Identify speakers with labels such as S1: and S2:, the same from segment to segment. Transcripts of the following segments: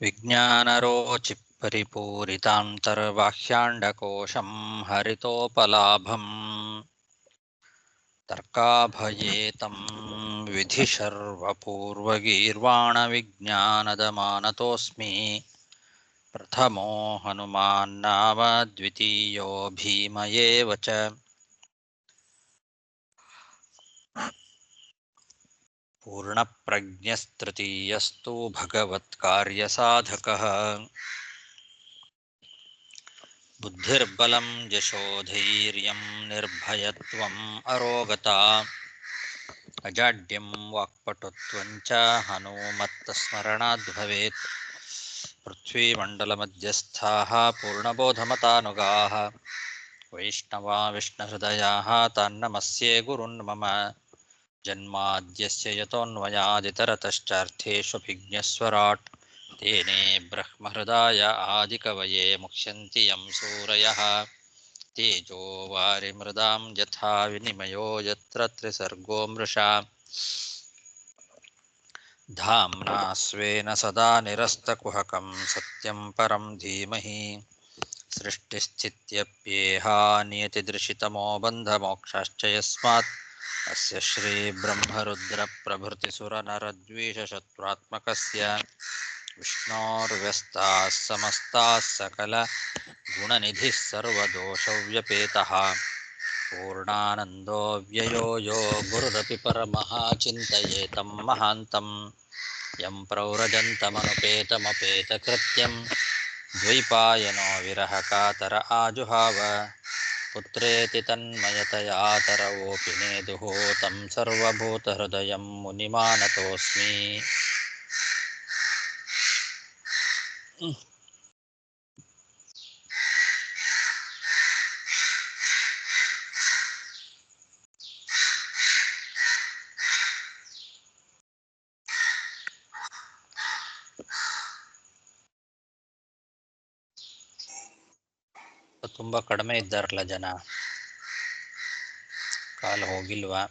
S1: विज्ञानरोचिपरिपूरितान्तर्बाह्याण्डकोशं हरितोपलाभं तर्काभयेतं विधिशर्वपूर्वगीर्वाणविज्ञानदमानतोऽस्मि प्रथमो हनुमान्नाम द्वितीयो भीम एव च। पूर्णप्रज्ञस्तृतीयस्तु भगवत्कार्यसाधकः बुद्धिर्बलं यशोधैर्यं निर्भयत्वम् अरोगता अजाड्यं वाक्पटुत्वं च हनुमत्स्मरणाद् भवेत्। पृथ्वीमण्डलमध्यस्थाः पूर्णबोधमतानुगाः वैष्णवा विष्णुहृदयाः तान्नमस्ये गुरुन् मम। जन्माद्यस्य यतोऽन्वयादितरतश्चार्थेष्वभिज्ञस्वराट् तेने ब्रह्महृदाय आदिकवये मुह्यन्ति यं सूरयः। तेजो वारिमृदां यथा विनिमयो यत्र त्रिसर्गो मृषा धाम्ना स्वेन सदा निरस्तकुहकं सत्यं परं धीमहि। सृष्टिस्थित्यप्येहानियतिदृशितमो बन्धमोक्षाश्च यस्मात् अस्य श्रीब्रह्मरुद्रप्रभृतिसुरनरद्वीषशत्रुत्मकस्य विष्णोर्व्यस्ताः समस्ताः सकलगुणनिधिः सर्वदोषव्यपेतः पूर्णानन्दो व्ययो यो गुरुरपि परमः चिन्तयेतं महान्तं यं प्रव्रजन्तमनुपेतमपेतकृत्यं द्वैपायनो विरहकातर आजुहाव पुत्रेति तन्मयतया तरवोऽपि नेदुः तं सर्वभूतहृदयं मुनिमानतोऽस्मि। ತುಂಬ ಕಡಿಮೆ ಇದ್ದಾರಲ್ಲ ಜನ, ಕಾಲು ಹೋಗಿಲ್ವಾ?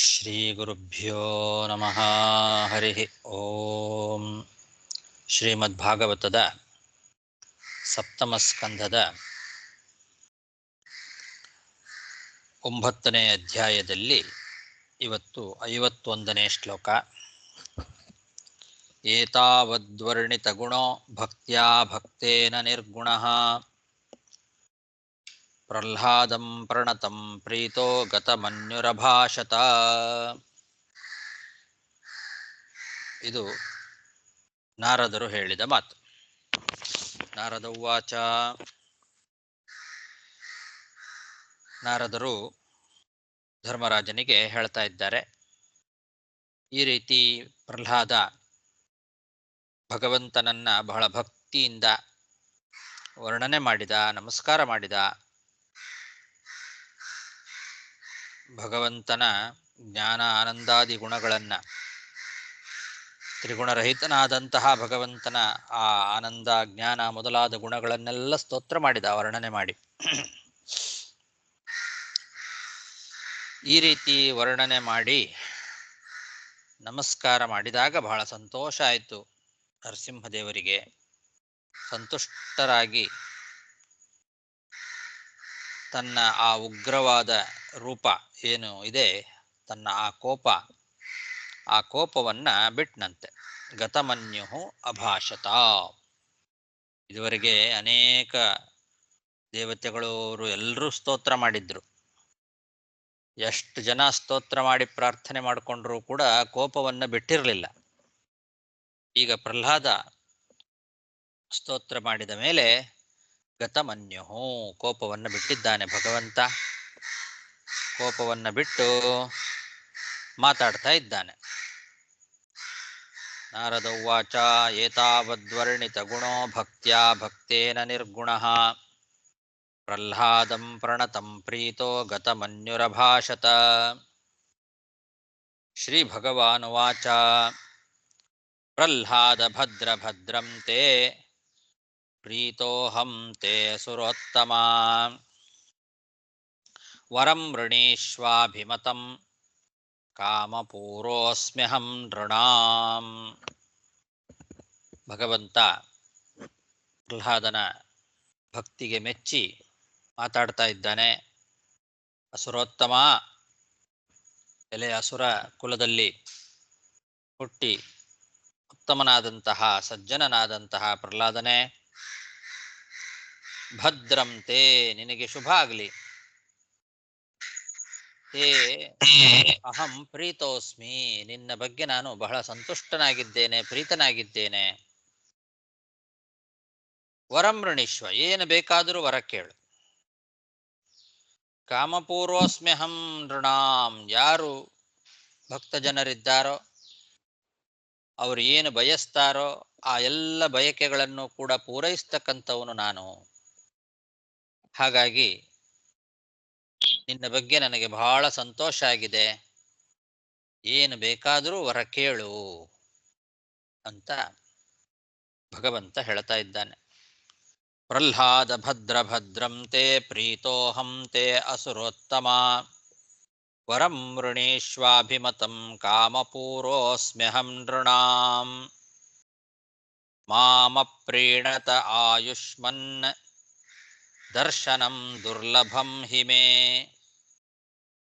S1: ಶ್ರೀಗುರುಭ್ಯೋ ನಮಃ. ಹರಿ ಓಂ. ಶ್ರೀಮದ್ಭಾಗವತದ ಸಪ್ತಮ ಸ್ಕಂಧದ 9ನೇ ಅಧ್ಯಾಯದಲ್ಲಿ ಇವತ್ತು 51ನೇ ಶ್ಲೋಕ. ಏತಾವದ್ವರ್ಣಿತಗುಣೋ ಭಕ್ತ್ಯಾ ಭಕ್ತೇನ ನಿರ್ಗುಣಃ ಪ್ರಹ್ಲಾದಂ ಪ್ರಣತಂ ಪ್ರೀತೋ ಗತಮನ್ಯುರಭಾಷತ. ಇದು ನಾರದರು ಹೇಳಿದ ಮಾತು. ನಾರದ ಉವಾಚ. ನಾರದರು ಧರ್ಮರಾಜನಿಗೆ ಹೇಳ್ತಾ ಇದ್ದಾರೆ, ಈ ರೀತಿ ಪ್ರಹ್ಲಾದ ಭಗವಂತನನ್ನ ಬಹಳ ಭಕ್ತಿಯಿಂದ ವರ್ಣನೆ ಮಾಡಿದ, ನಮಸ್ಕಾರ ಮಾಡಿದ. ಭಗವಂತನ ಜ್ಞಾನ ಆನಂದಾದಿ ಗುಣಗಳನ್ನು, ತ್ರಿಗುಣರಹಿತನಾದಂತಹ ಭಗವಂತನ ಆ ಆನಂದ ಜ್ಞಾನ ಮೊದಲಾದ ಗುಣಗಳನ್ನೆಲ್ಲ ಸ್ತೋತ್ರ ಮಾಡಿದ, ವರ್ಣನೆ ಮಾಡಿ. ಈ ರೀತಿ ವರ್ಣನೆ ಮಾಡಿ ನಮಸ್ಕಾರ ಮಾಡಿದಾಗ ಬಹಳ ಸಂತೋಷ ಆಯಿತು ನರಸಿಂಹದೇವರಿಗೆ. ಸಂತುಷ್ಟರಾಗಿ ತನ್ನ ಆ ಉಗ್ರವಾದ ರೂಪ ಏನು ಇದೆ, ತನ್ನ ಆ ಕೋಪವನ್ನ ಬಿಟ್ನಂತೆ. ಗತಮನ್ಯು ಅಭಾಷತ. ಇದುವರೆಗೆ ಅನೇಕ ದೇವತೆಗಳವರು ಎಲ್ಲರೂ ಸ್ತೋತ್ರ ಮಾಡಿದ್ರು. ಎಷ್ಟು ಜನ ಸ್ತೋತ್ರ ಮಾಡಿ ಪ್ರಾರ್ಥನೆ ಮಾಡಿಕೊಂಡ್ರೂ ಕೂಡ ಕೋಪವನ್ನ ಬಿಟ್ಟಿರಲಿಲ್ಲ. ಈಗ ಪ್ರಹ್ಲಾದ ಸ್ತೋತ್ರ ಮಾಡಿದ ಮೇಲೆ ಗತಮನ್ಯು ಕೋಪವನ್ನು ಬಿಟ್ಟಿದ್ದಾನೆ ಭಗವಂತ. ಕೋಪವನ್ನು ಬಿಟ್ಟು ಮಾತಾಡ್ತಾ ಇದ್ದಾನೆ. ನಾರದ ಉವಾಚ ಏತಾವದ್ವರ್ಣಿತ ಗುಣೋ ಭಕ್ತ್ಯಾ ಭಕ್ತೇನ ನಿರ್ಗುಣಃ ಪ್ರಹ್ಲಾದಂ ಪ್ರಣತಂ ಪ್ರೀತೋ ಗತಮನ್ಯುರಭಾಷತ. ಶ್ರೀ ಭಗವಾನುವಾಚ ಪ್ರಹ್ಲಾದ ಭದ್ರ ಭದ್ರಂ ತೇ ಪ್ರೀತೋಹಂ ತೇ ಸುರೋತ್ತಮ ವರಂ ವೃಣೀಷ್ವಾಭಿಮತಂ ಕಾಮಪೂರೋಸ್ಮ್ಯಹಂ ನೃಣಾಂ. ಭಗವಂತ ಪ್ರಹ್ಲಾದನ ಭಕ್ತಿಗೆ ಮೆಚ್ಚಿ ಮಾತಾಡ್ತಾ ಇದ್ದಾನೆ. ಅಸುರೋತ್ತಮ, ಎಲೆ ಅಸುರ ಕುಲದಲ್ಲಿ ಹುಟ್ಟಿ ಉತ್ತಮನಾದಂತಹ ಸಜ್ಜನನಾದಂತಹ ಪ್ರಹ್ಲಾದನೇ, ಭದ್ರಂತೆ ನಿನಗೆ ಶುಭ ಆಗಲಿ. ತೇ ಅಹಂ ಪ್ರೀತೋಸ್ಮಿ, ನಿನ್ನ ಬಗ್ಗೆ ನಾನು ಬಹಳ ಸಂತುಷ್ಟನಾಗಿದ್ದೇನೆ, ಪ್ರೀತನಾಗಿದ್ದೇನೆ. ವರಂ ವೃಣೀಶ್ವ, ಏನು ಬೇಕಾದರೂ ವರ ಕೇಳು. ಕಾಮಪೂರ್ವಸ್ಮ್ಯಹಂ ನೃಣಾಂ, ಯಾರು ಭಕ್ತ ಜನರಿದ್ದಾರೋ ಅವರು ಏನು ಬಯಸ್ತಾರೋ ಆ ಎಲ್ಲ ಬಯಕೆಗಳನ್ನು ಕೂಡ ಪೂರೈಸ್ತಕ್ಕಂಥವನು ನಾನು. ಹಾಗಾಗಿ ನಿನ್ನ ಬಗ್ಗೆ ನನಗೆ ಬಹಳ ಸಂತೋಷ ಆಗಿದೆ, ಏನು ಬೇಕಾದರೂ ವರ ಕೇಳು ಅಂತ ಭಗವಂತ ಹೇಳ್ತಾ ಇದ್ದಾನೆ. ಪ್ರಹ್ಲಾದ ಭದ್ರ ಭದ್ರಂ ತೇ ಪ್ರೀತೋಹಂ ತೇ ಅಸುರೋತ್ತಮ ವರಂ ವೃಣೀಶ್ವಾಭಿಮತಂ ಕಾಮಪೂರೋಸ್ಮ್ಯಹಂ ನೃಣಾಂ ಮಾಮಪ್ರೀಣತ ಆಯುಷ್ಮನ್ ದರ್ಶನಂ ದುರ್ಲಭಂ ಹಿ ಮೇ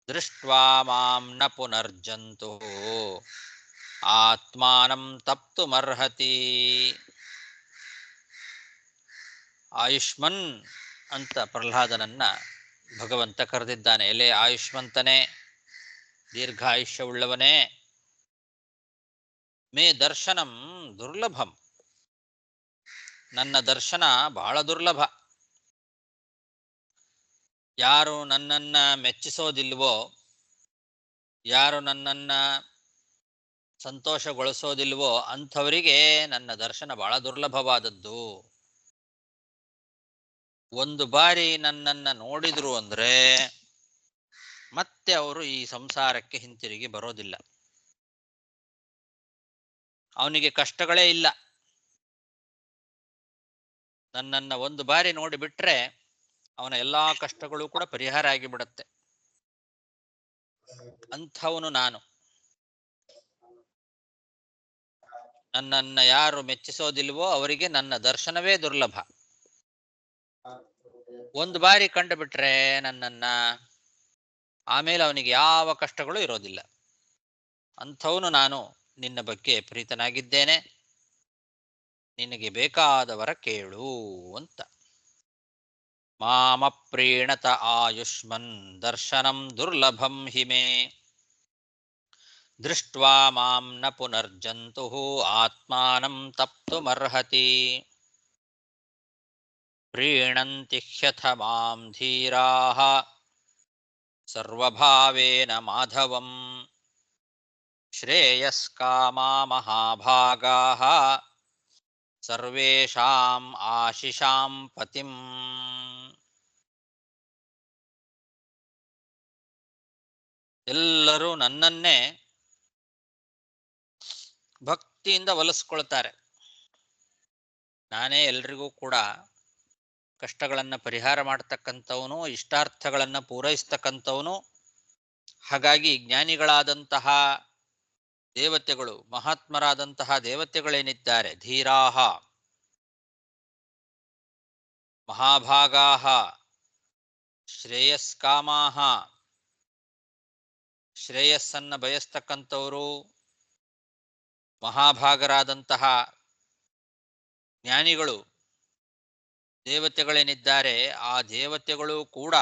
S1: ದೃಷ್ಟ್ವಾ ಮಾಂ ನ ಪುನರ್ಜಂತುಃ ಆತ್ಮಾನಂ ತಪ್ತುಮರ್ಹತಿ. ಆಯುಷ್ಮನ್ ಅಂತ ಪ್ರಹ್ಲಾದನನ್ನ ಭಗವಂತ ಕರೆದಿದ್ದಾನೆ. ಎಲೆ ಆಯುಷ್ಮಂತನೇ, ದೀರ್ಘಾಯುಷ್ಯವುಳ್ಳವನೇ, ಮೇ ದರ್ಶನಂ ದುರ್ಲಭಂ, ನನ್ನ ದರ್ಶನ ಬಹಳ ದುರ್ಲಭ. ಯಾರು ನನ್ನನ್ನ ಮೆಚ್ಚಿಸೋದಿಲ್ವೋ, ಯಾರು ನನ್ನನ್ನ ಸಂತೋಷಗೊಳಿಸೋದಿಲ್ವೋ ಅಂಥವರಿಗೆ ನನ್ನ ದರ್ಶನ ಬಹಳ ದುರ್ಲಭವಾದದ್ದು. ಒಂದು ಬಾರಿ ನನ್ನನ್ನ ನೋಡಿದ್ರು ಅಂದ್ರೆ ಮತ್ತೆ ಅವರು ಈ ಸಂಸಾರಕ್ಕೆ ಹಿಂತಿರುಗಿ ಬರೋದಿಲ್ಲ. ಅವನಿಗೆ ಕಷ್ಟಗಳೇ ಇಲ್ಲ. ನನ್ನನ್ನ ಒಂದು ಬಾರಿ ನೋಡಿಬಿಟ್ರೆ ಅವನ ಎಲ್ಲಾ ಕಷ್ಟಗಳು ಕೂಡ ಪರಿಹಾರ ಆಗಿಬಿಡತ್ತೆ. ಅಂಥವನು ನಾನು. ನನ್ನನ್ನ ಯಾರು ಮೆಚ್ಚಿಸೋದಿಲ್ವೋ ಅವರಿಗೆ ನನ್ನ ದರ್ಶನವೇ ದುರ್ಲಭ. ಒಂದು ಬಾರಿ ಕಂಡು ಬಿಟ್ರೆ ನನ್ನನ್ನ ಆಮೇಲೆ ಅವನಿಗೆ ಯಾವ ಕಷ್ಟಗಳು ಇರೋದಿಲ್ಲ. ಅಂಥವನು ನಾನು ನಿನ್ನ ಬಗ್ಗೆ ಪ್ರೀತನಾಗಿದ್ದೇನೆ, ನಿನಗೆ ಬೇಕಾದವರ ಕೇಳು ಅಂತ. ಮಾಮ ಪ್ರೀಣತ ಆಯುಷ್ಮನ್ ದರ್ಶನಂ ದುರ್ಲಭಂ ಹಿ ಮೇ ದೃಷ್ಟ್ವಾ ಮಾಂ ನ ಪುನರ್ಜಂತುಃ ಆತ್ಮಾನಂ ತಪ್ತುಮರ್ಹತಿ. ಪ್ರೀಣಂತಿ ಹ್ಯಥ ಮಾಂ ಧೀರಾಃ ಸರ್ವಭಾವೇನ ಮಾಧವಂ ಶ್ರೇಯಸ್ಕಾಮಾ ಮಹಾಭಾಗಾಃ ಸರ್ವೇಷಾಂ ಆಶಿಷಾಂ ಪತಿಂ. ಎಲ್ಲರೂ ನನ್ನನ್ನೇ ಭಕ್ತಿಯಿಂದ ಒಲಿಸ್ಕೊಳ್ತಾರೆ. ನಾನೇ ಎಲ್ರಿಗೂ ಕೂಡ ಕಷ್ಟಗಳನ್ನು ಪರಿಹಾರ ಮಾಡ್ತಕ್ಕಂಥವನು, ಇಷ್ಟಾರ್ಥಗಳನ್ನು ಪೂರೈಸ್ತಕ್ಕಂಥವನು. ಹಾಗಾಗಿ ಜ್ಞಾನಿಗಳಾದಂತಹ ದೇವತೆಗಳು, ಮಹಾತ್ಮರಾದಂತಹ ದೇವತೆಗಳೇನಿದ್ದಾರೆ, ಧೀರಾಹ ಮಹಾಭಾಗಾಹ ಶ್ರೇಯಸ್ಕಾಮಾಹ, ಶ್ರೇಯಸ್ಸನ್ನ ಬಯಸ್ತಕ್ಕಂಥವರು, ಮಹಾಭಾಗರಾದಂತಹ ಜ್ಞಾನಿಗಳು ದೇವತೆಗಳೇನಿದ್ದಾರೆ ಆ ದೇವತೆಗಳು ಕೂಡ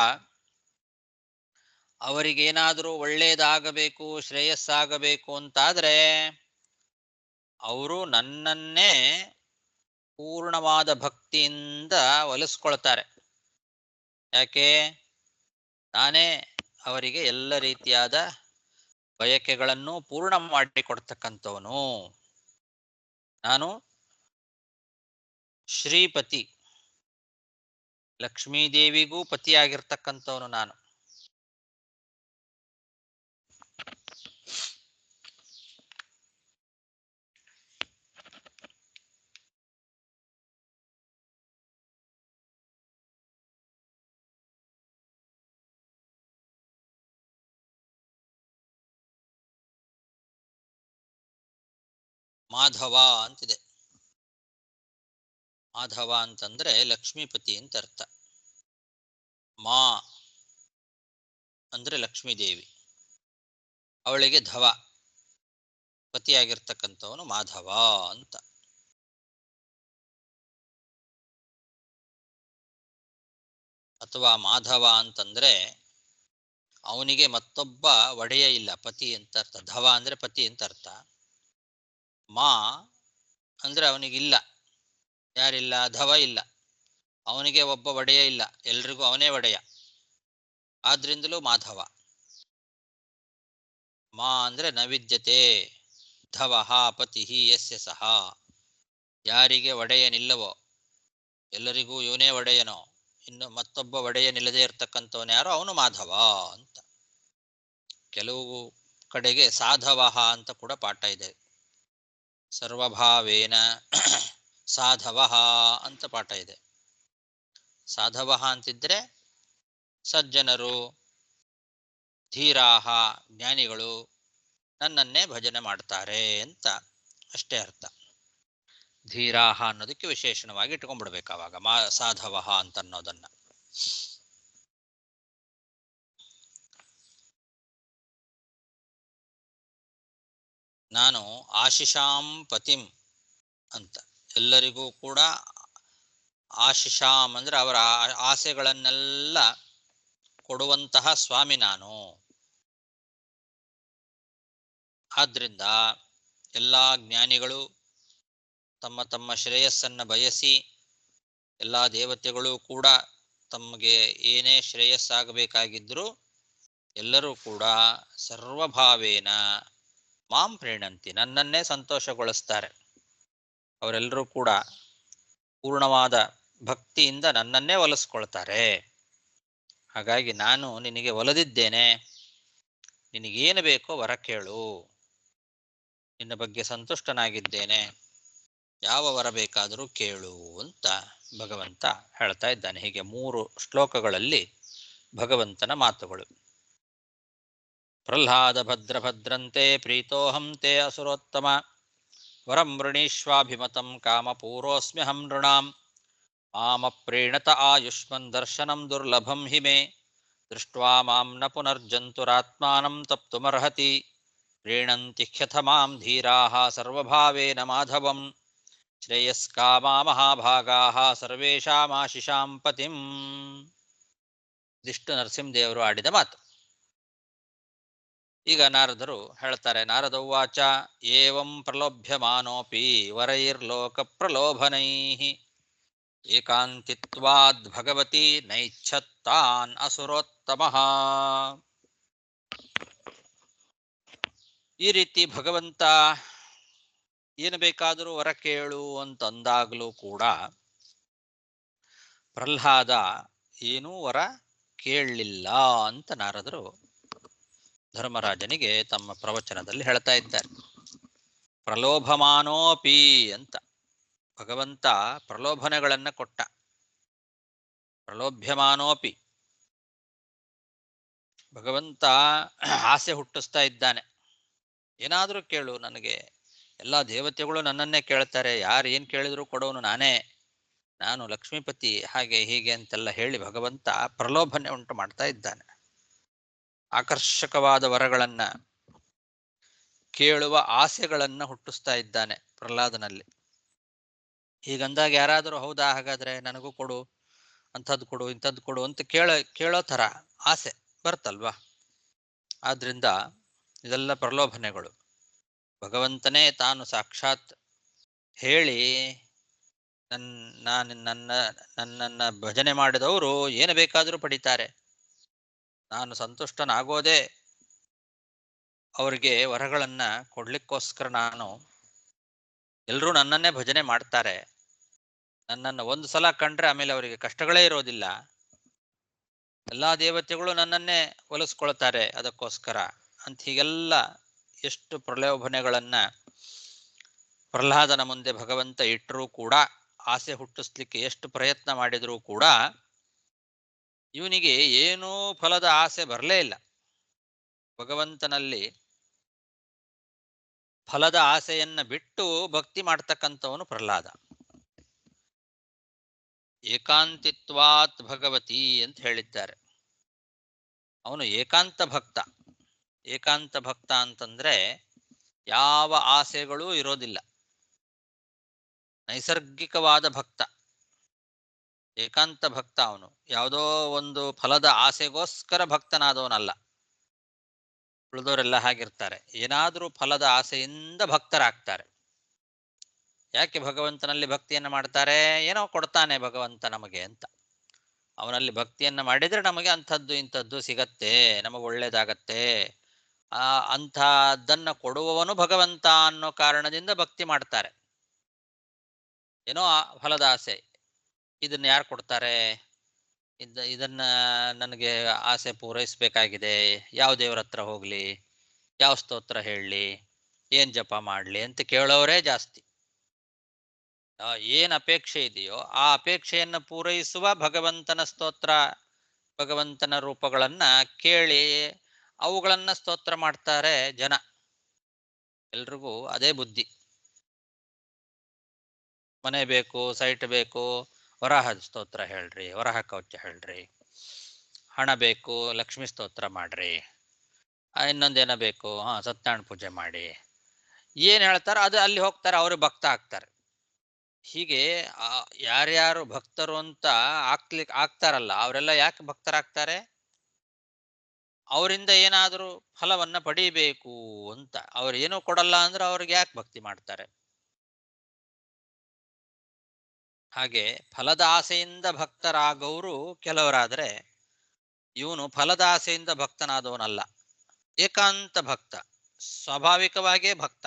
S1: ಅವರಿಗೇನಾದರೂ ಒಳ್ಳೆಯದಾಗಬೇಕು, ಶ್ರೇಯಸ್ಸಾಗಬೇಕು ಅಂತಾದರೆ ಅವರು ನನ್ನನ್ನೇ ಪೂರ್ಣವಾದ ಭಕ್ತಿಯಿಂದ ಒಲಿಸ್ಕೊಳ್ತಾರೆ. ಯಾಕೆ? ನಾನೇ ಅವರಿಗೆ ಎಲ್ಲ ರೀತಿಯಾದ ಬಯಕೆಗಳನ್ನು ಪೂರ್ಣ ಮಾಡಿಕೊಡ್ತಕ್ಕಂಥವನು. ನಾನು ಶ್ರೀಪತಿ, ಲಕ್ಷ್ಮೀದೇವಿಗೂ ಪತಿಯಾಗಿರ್ತಕ್ಕಂಥವನು ನಾನು. ಮಾಧವ ಅಂತಿದೆ. ಮಾಧವ ಅಂತಂದ್ರೆ ಲಕ್ಷ್ಮೀಪತಿ ಅಂತ ಅರ್ಥ. ಮಾ ಅಂದ್ರೆ ಲಕ್ಷ್ಮೀದೇವಿ, ಅವಳಿಗೆ ಧವ ಪತಿಯಾಗಿರ್ತಕ್ಕಂಥವನು ಮಾಧವ ಅಂತ. ಅಥವಾ ಮಾಧವ ಅಂತಂದ್ರೆ ಅವನಿಗೆ ಮತ್ತೊಬ್ಬ ಒಡೆಯ ಇಲ್ಲ, ಪತಿ ಅಂತ ಅರ್ಥ. ಧವ ಅಂದ್ರೆ ಪತಿ ಅಂತ ಅರ್ಥ. ಮಾ ಅಂದ್ರೆ ಅವನಿಗಿಲ್ಲ, ಯಾರಿಲ್ಲ? ಧವ ಇಲ್ಲ, ಅವನಿಗೆ ಒಬ್ಬ ಒಡೆಯ ಇಲ್ಲ, ಎಲ್ರಿಗೂ ಅವನೇ ಒಡೆಯ. ಆದ್ರಿಂದಲೂ ಮಾಧವ. ಮಾ ಅಂದ್ರೆ ನವಿದ್ಯತೆ, ಧವಃ ಪತಿ ಯಸ್ಯ ಸಹ. ಯಾರಿಗೆ ಒಡೆಯನಿಲ್ಲವೋ, ಎಲ್ಲರಿಗೂ ಇವನೇ ಒಡೆಯನೋ, ಇನ್ನು ಮತ್ತೊಬ್ಬ ಒಡೆಯನಿಲ್ಲದೆ ಇರ್ತಕ್ಕಂಥವನು ಯಾರೋ ಅವನು ಮಾಧವ ಅಂತ. ಕೆಲವು ಕಡೆಗೆ ಸಾಧವಃ ಅಂತ ಕೂಡ ಪಾಠ ಇದೆ. ಸರ್ವಭಾವೇನ ಸಾಧವಃ ಅಂತ ಪಾಠ ಇದೆ. ಸಾಧವಃ ಅಂತಿದ್ರೆ ಸಜ್ಜನರು, ಧೀರಾಹ, ಜ್ಞಾನಿಗಳು ನನ್ನನ್ನೇ ಭಜನೆ ಮಾಡ್ತಾರೆ ಅಂತ ಅಷ್ಟೇ ಅರ್ಥ. ಧೀರಾಹ ಅನ್ನೋದಕ್ಕೆ ವಿಶೇಷಣವಾಗಿ ಇಟ್ಕೊಂಡ್ಬಿಡ್ಬೇಕು ಅವಾಗ ಸಾಧವಃ ಅಂತ ಅನ್ನೋದನ್ನ. ನಾನು ಆಶಿಷಾಂ ಪತಿಂ ಅಂತ, ಎಲ್ಲರಿಗೂ ಕೂಡ ಆಶಿಷಾಂ ಅಂದ್ರೆ ಅವರ ಆಸೆಗಳನ್ನೆಲ್ಲ ಕೊಡುವಂತಹ ಸ್ವಾಮಿ ನಾನು. ಆದ್ರಿಂದ ಎಲ್ಲಾ ಜ್ಞಾನಿಗಳು ತಮ್ಮ ತಮ್ಮ ಶ್ರೇಯಸ್ಸನ್ನ ಬಯಸಿ, ಎಲ್ಲಾ ದೇವತೆಗಳು ಕೂಡ ತಮಗೆ ಏನೇ ಶ್ರೇಯಸ್ಸಾಗಬೇಕಾಗಿದ್ರು ಎಲ್ಲರೂ ಕೂಡ ಸರ್ವಭಾವೇನ ಮಾಂ ಪ್ರೀಣಂತಿ, ನನ್ನನ್ನೇ ಸಂತೋಷಗೊಳಿಸ್ತಾರೆ. ಅವರೆಲ್ಲರೂ ಕೂಡ ಪೂರ್ಣವಾದ ಭಕ್ತಿಯಿಂದ ನನ್ನನ್ನೇ ಒಲಿಸ್ಕೊಳ್ತಾರೆ. ಹಾಗಾಗಿ ನಾನು ನಿನಗೆ ಒಲಿದಿದ್ದೇನೆ, ನಿನಗೇನು ಬೇಕೋ ವರ ಕೇಳು, ನಿನ್ನ ಬಗ್ಗೆ ಸಂತುಷ್ಟನಾಗಿದ್ದೇನೆ, ಯಾವ ವರ ಬೇಕಾದರೂ ಕೇಳು ಅಂತ ಭಗವಂತ ಹೇಳ್ತಾ ಇದ್ದಾನೆ. ಹೀಗೆ 3 ಶ್ಲೋಕಗಳಲ್ಲಿ ಭಗವಂತನ ಮಾತುಗಳು. ಪ್ರಹ್ಲಾದ ಭದ್ರಭದ್ರಂತೆ ಪ್ರೀತೋಹಂ ತೇ ಅಸುರೋತ್ತಮ, ವರಂ ವೃಣೀಶ್ವಾಭಿಮತಂ ಕಾಮಪೂರೋಸ್ಮ್ಯಹಂ ನೃಣಾಂ, ಮಾಮ ಪ್ರೀಣತ ಆಯುಷ್ಮನ್ ದರ್ಶನಂ ದುರ್ಲಭಂ ಹಿ ಮೇ, ದೃಷ್ಟ್ವಾ ಮಾಂ ನ ಪುನರ್ಜಂತುರಾತ್ಮಾನಂ ತಪ್ತುಮರ್ಹತಿ, ಪ್ರೀಣಂತಿ ಹ್ಯಥ ಮಾಂ ಧೀರಾಃ ಸರ್ವಭಾವೇನ ಮಾಧವಂ, ಶ್ರೇಯಸ್ಕಾಮಾ ಮಹಾಭಾಗಾಃ ಸರ್ವೇಷಾಮಾಶಿಷಾಂ ಪತಿಂ. ಇದಿಷ್ಟು ನರಸಿಂಹದೇವರು ಆಡಿದ ಮಾತು. ಈಗ ನಾರದರು ಹೇಳ್ತಾರೆ. ನಾರದ ಉವಾಚ ಏವಂ ಪ್ರಲೋಭ್ಯಮಾನೋಪಿ ವರೈರ್ಲೋಕ ಪ್ರಲೋಭನೈಃ, ಏಕಾಂತಿತ್ವಾದ್ ಭಗವತಿ ನೈಚ್ಛತ್ತಾನ್ ಅಸುರೋತ್ತಮಃ. ಈ ರೀತಿ ಭಗವಂತ ಏನು ಬೇಕಾದರೂ ವರ ಕೇಳು ಅಂತಂದಾಗಲೂ ಕೂಡ ಪ್ರಹ್ಲಾದ ಏನೂ ವರ ಕೇಳಲಿಲ್ಲ ಅಂತ ನಾರದರು ಧರ್ಮರಾಜನಿಗೆ ತಮ್ಮ ಪ್ರವಚನದಲ್ಲಿ ಹೇಳ್ತಾ ಇದ್ದಾರೆ. ಪ್ರಲೋಭಮಾನೋಪಿ ಅಂತ ಭಗವಂತ ಪ್ರಲೋಭನೆಗಳನ್ನ ಕೊಟ್ಟ. ಪ್ರಲೋಭ್ಯಮಾನೋಪಿ, ಭಗವಂತ ಆಸೆ ಹುಟ್ಟಿಸ್ತಾ ಇದ್ದಾನೆ. ಏನಾದರೂ ಕೇಳು, ನನಗೆ ಎಲ್ಲ ದೇವತೆಗಳು ನನ್ನನ್ನೇ ಕೇಳ್ತಾರೆ, ಯಾರು ಏನು ಕೇಳಿದ್ರು ಕೊಡೋನು ನಾನೇ, ನಾನು ಲಕ್ಷ್ಮೀಪತಿ, ಹಾಗೆ ಹೀಗೆ ಅಂತೆಲ್ಲ ಹೇಳಿ ಭಗವಂತ ಪ್ರಲೋಭನೆ ಉಂಟು ಮಾಡ್ತಾ ಇದ್ದಾನೆ. ಆಕರ್ಷಕವಾದ ವರಗಳನ್ನ ಕೇಳುವ ಆಸೆಗಳನ್ನ ಹುಟ್ಟಿಸ್ತಾ ಇದ್ದಾನೆ ಪ್ರಹ್ಲಾದನಲ್ಲಿ. ಹೀಗಂದಾಗ ಯಾರಾದರೂ ಹೌದಾ ಹಾಗಾದ್ರೆ ನನಗೂ ಕೊಡು, ಅಂಥದ್ದು ಕೊಡು, ಇಂಥದ್ದು ಕೊಡು ಅಂತ ಕೇಳೋ ಥರ ಆಸೆ ಬರ್ತಲ್ವಾ. ಆದ್ರಿಂದ ಇದೆಲ್ಲ ಪ್ರಲೋಭನೆಗಳು. ಭಗವಂತನೇ ತಾನು ಸಾಕ್ಷಾತ್ ಹೇಳಿ ನನ್ನನ್ನ ಭಜನೆ ಮಾಡಿದವರು ಏನು ಬೇಕಾದರೂ ಪಡಿತಾರೆ. ನಾನು ಸಂತುಷ್ಟನಾಗೋದೇ ಅವರಿಗೆ ವರಗಳನ್ನ ಕೊಡ್ಲಿಕ್ಕೋಸ್ಕರ. ಎಲ್ಲರೂ ನನ್ನನ್ನೇ ಭಜನೆ ಮಾಡ್ತಾರೆ. ನನ್ನನ್ನು ಒಂದು ಸಲ ಕಂಡ್ರೆ ಆಮೇಲೆ ಅವರಿಗೆ ಕಷ್ಟಗಳೇ ಇರೋದಿಲ್ಲ. ಎಲ್ಲಾ ದೇವತೆಗಳು ನನ್ನನ್ನೇ ಒಲಿಸ್ಕೊಳ್ತಾರೆ ಅದಕ್ಕೋಸ್ಕರ ಅಂತ ಹೀಗೆಲ್ಲ ಎಷ್ಟು ಪ್ರಲೋಭನೆಗಳನ್ನ ಪ್ರಹ್ಲಾದನ ಮುಂದೆ ಭಗವಂತ ಇಟ್ಟರೂ ಕೂಡ, ಆಸೆ ಹುಟ್ಟಿಸ್ಲಿಕ್ಕೆ ಎಷ್ಟು ಪ್ರಯತ್ನ ಮಾಡಿದರೂ ಕೂಡ ಇವನಿಗೆ ಏನೂ ಫಲದ ಆಸೆ ಬರಲೇ ಇಲ್ಲ. ಭಗವಂತನಲ್ಲಿ ಫಲದ ಆಸೆಯನ್ನ ಬಿಟ್ಟು ಭಕ್ತಿ ಮಾಡ್ತಕ್ಕಂಥವನು ಪ್ರಹ್ಲಾದ. ಏಕಾಂತಿತ್ವಾತ್ ಭಗವತಿ ಅಂತ ಹೇಳಿದ್ದಾರೆ. ಅವನು ಏಕಾಂತ ಭಕ್ತ. ಏಕಾಂತ ಭಕ್ತ ಅಂತಂದ್ರೆ ಯಾವ ಆಸೆಗಳೂ ಇರೋದಿಲ್ಲ, ನೈಸರ್ಗಿಕವಾದ ಭಕ್ತ. ಏಕಾಂತ ಭಕ್ತ ಅವನು. ಯಾವುದೋ ಒಂದು ಫಲದ ಆಸೆಗೋಸ್ಕರ ಭಕ್ತನಾದವನಲ್ಲ. ಉಳಿದವರೆಲ್ಲ ಹಾಗಿರ್ತಾರೆ, ಏನಾದರೂ ಫಲದ ಆಸೆಯಿಂದ ಭಕ್ತರಾಗ್ತಾರೆ. ಯಾಕೆ ಭಗವಂತನಲ್ಲಿ ಭಕ್ತಿಯನ್ನು ಮಾಡ್ತಾರೆ? ಏನೋ ಕೊಡ್ತಾನೆ ಭಗವಂತ ನಮಗೆ ಅಂತ. ಅವನಲ್ಲಿ ಭಕ್ತಿಯನ್ನ ಮಾಡಿದ್ರೆ ನಮಗೆ ಅಂಥದ್ದು ಇಂಥದ್ದು ಸಿಗತ್ತೆ, ನಮಗೆ ಒಳ್ಳೇದಾಗತ್ತೆ, ಅಂಥದ್ದನ್ನ ಕೊಡುವವನು ಭಗವಂತ ಅನ್ನೋ ಕಾರಣದಿಂದ ಭಕ್ತಿ ಮಾಡ್ತಾರೆ. ಏನೋ ಫಲದ ಆಸೆ, ಇದನ್ನ ಯಾರು ಕೊಡ್ತಾರೆ, ಇದನ್ನ ನನಗೆ ಆಸೆ ಪೂರೈಸಬೇಕಾಗಿದೆ, ಯಾವ ದೇವ್ರ ಹತ್ರ ಹೋಗ್ಲಿ, ಯಾವ ಸ್ತೋತ್ರ ಹೇಳಲಿ, ಏನ್ ಜಪ ಮಾಡ್ಲಿ ಅಂತ ಕೇಳೋರೇ ಜಾಸ್ತಿ. ಏನ್ ಅಪೇಕ್ಷೆ ಇದೆಯೋ ಆ ಅಪೇಕ್ಷೆಯನ್ನ ಪೂರೈಸುವ ಭಗವಂತನ ಸ್ತೋತ್ರ, ಭಗವಂತನ ರೂಪಗಳನ್ನ ಕೇಳಿ ಅವುಗಳನ್ನ ಸ್ತೋತ್ರ ಮಾಡ್ತಾರೆ ಜನ. ಎಲ್ರಿಗೂ ಅದೇ ಬುದ್ಧಿ. ಮನೆ ಬೇಕು, ಸೈಟ್ ಬೇಕು, ವರಾಹದ ಸ್ತೋತ್ರ ಹೇಳ್ರಿ, ವರಾಹ ಕವಚ ಹೇಳ್ರಿ. ಹಣ ಬೇಕು, ಲಕ್ಷ್ಮೀ ಸ್ತೋತ್ರ ಮಾಡ್ರಿ. ಇನ್ನೊಂದೇನ ಬೇಕು, ಸತ್ಯನಾರಾಯಣ ಪೂಜೆ ಮಾಡಿ. ಏನ್ ಹೇಳ್ತಾರ ಅದು ಅಲ್ಲಿ ಹೋಗ್ತಾರೆ, ಅವರು ಭಕ್ತ ಆಗ್ತಾರೆ. ಹೀಗೆ ಯಾರ್ಯಾರು ಭಕ್ತರು ಅಂತ ಆಗ್ತಾರಲ್ಲ, ಅವರೆಲ್ಲ ಯಾಕೆ ಭಕ್ತರಾಗ್ತಾರೆ? ಅವರಿಂದ ಏನಾದರೂ ಫಲವನ್ನ ಪಡೀಬೇಕು ಅಂತ. ಅವ್ರು ಏನೂ ಕೊಡಲ್ಲ ಅಂದ್ರೆ ಅವ್ರಿಗೆ ಯಾಕೆ ಭಕ್ತಿ ಮಾಡ್ತಾರೆ? ಹಾಗೆ ಫಲದ ಆಸೆಯಿಂದ ಭಕ್ತರಾಗವರು ಕೆಲವರಾದರೆ, ಇವನು ಫಲದ ಆಸೆಯಿಂದ ಭಕ್ತನಾದವನಲ್ಲ, ಏಕಾಂತ ಭಕ್ತ, ಸ್ವಾಭಾವಿಕವಾಗಿಯೇ ಭಕ್ತ.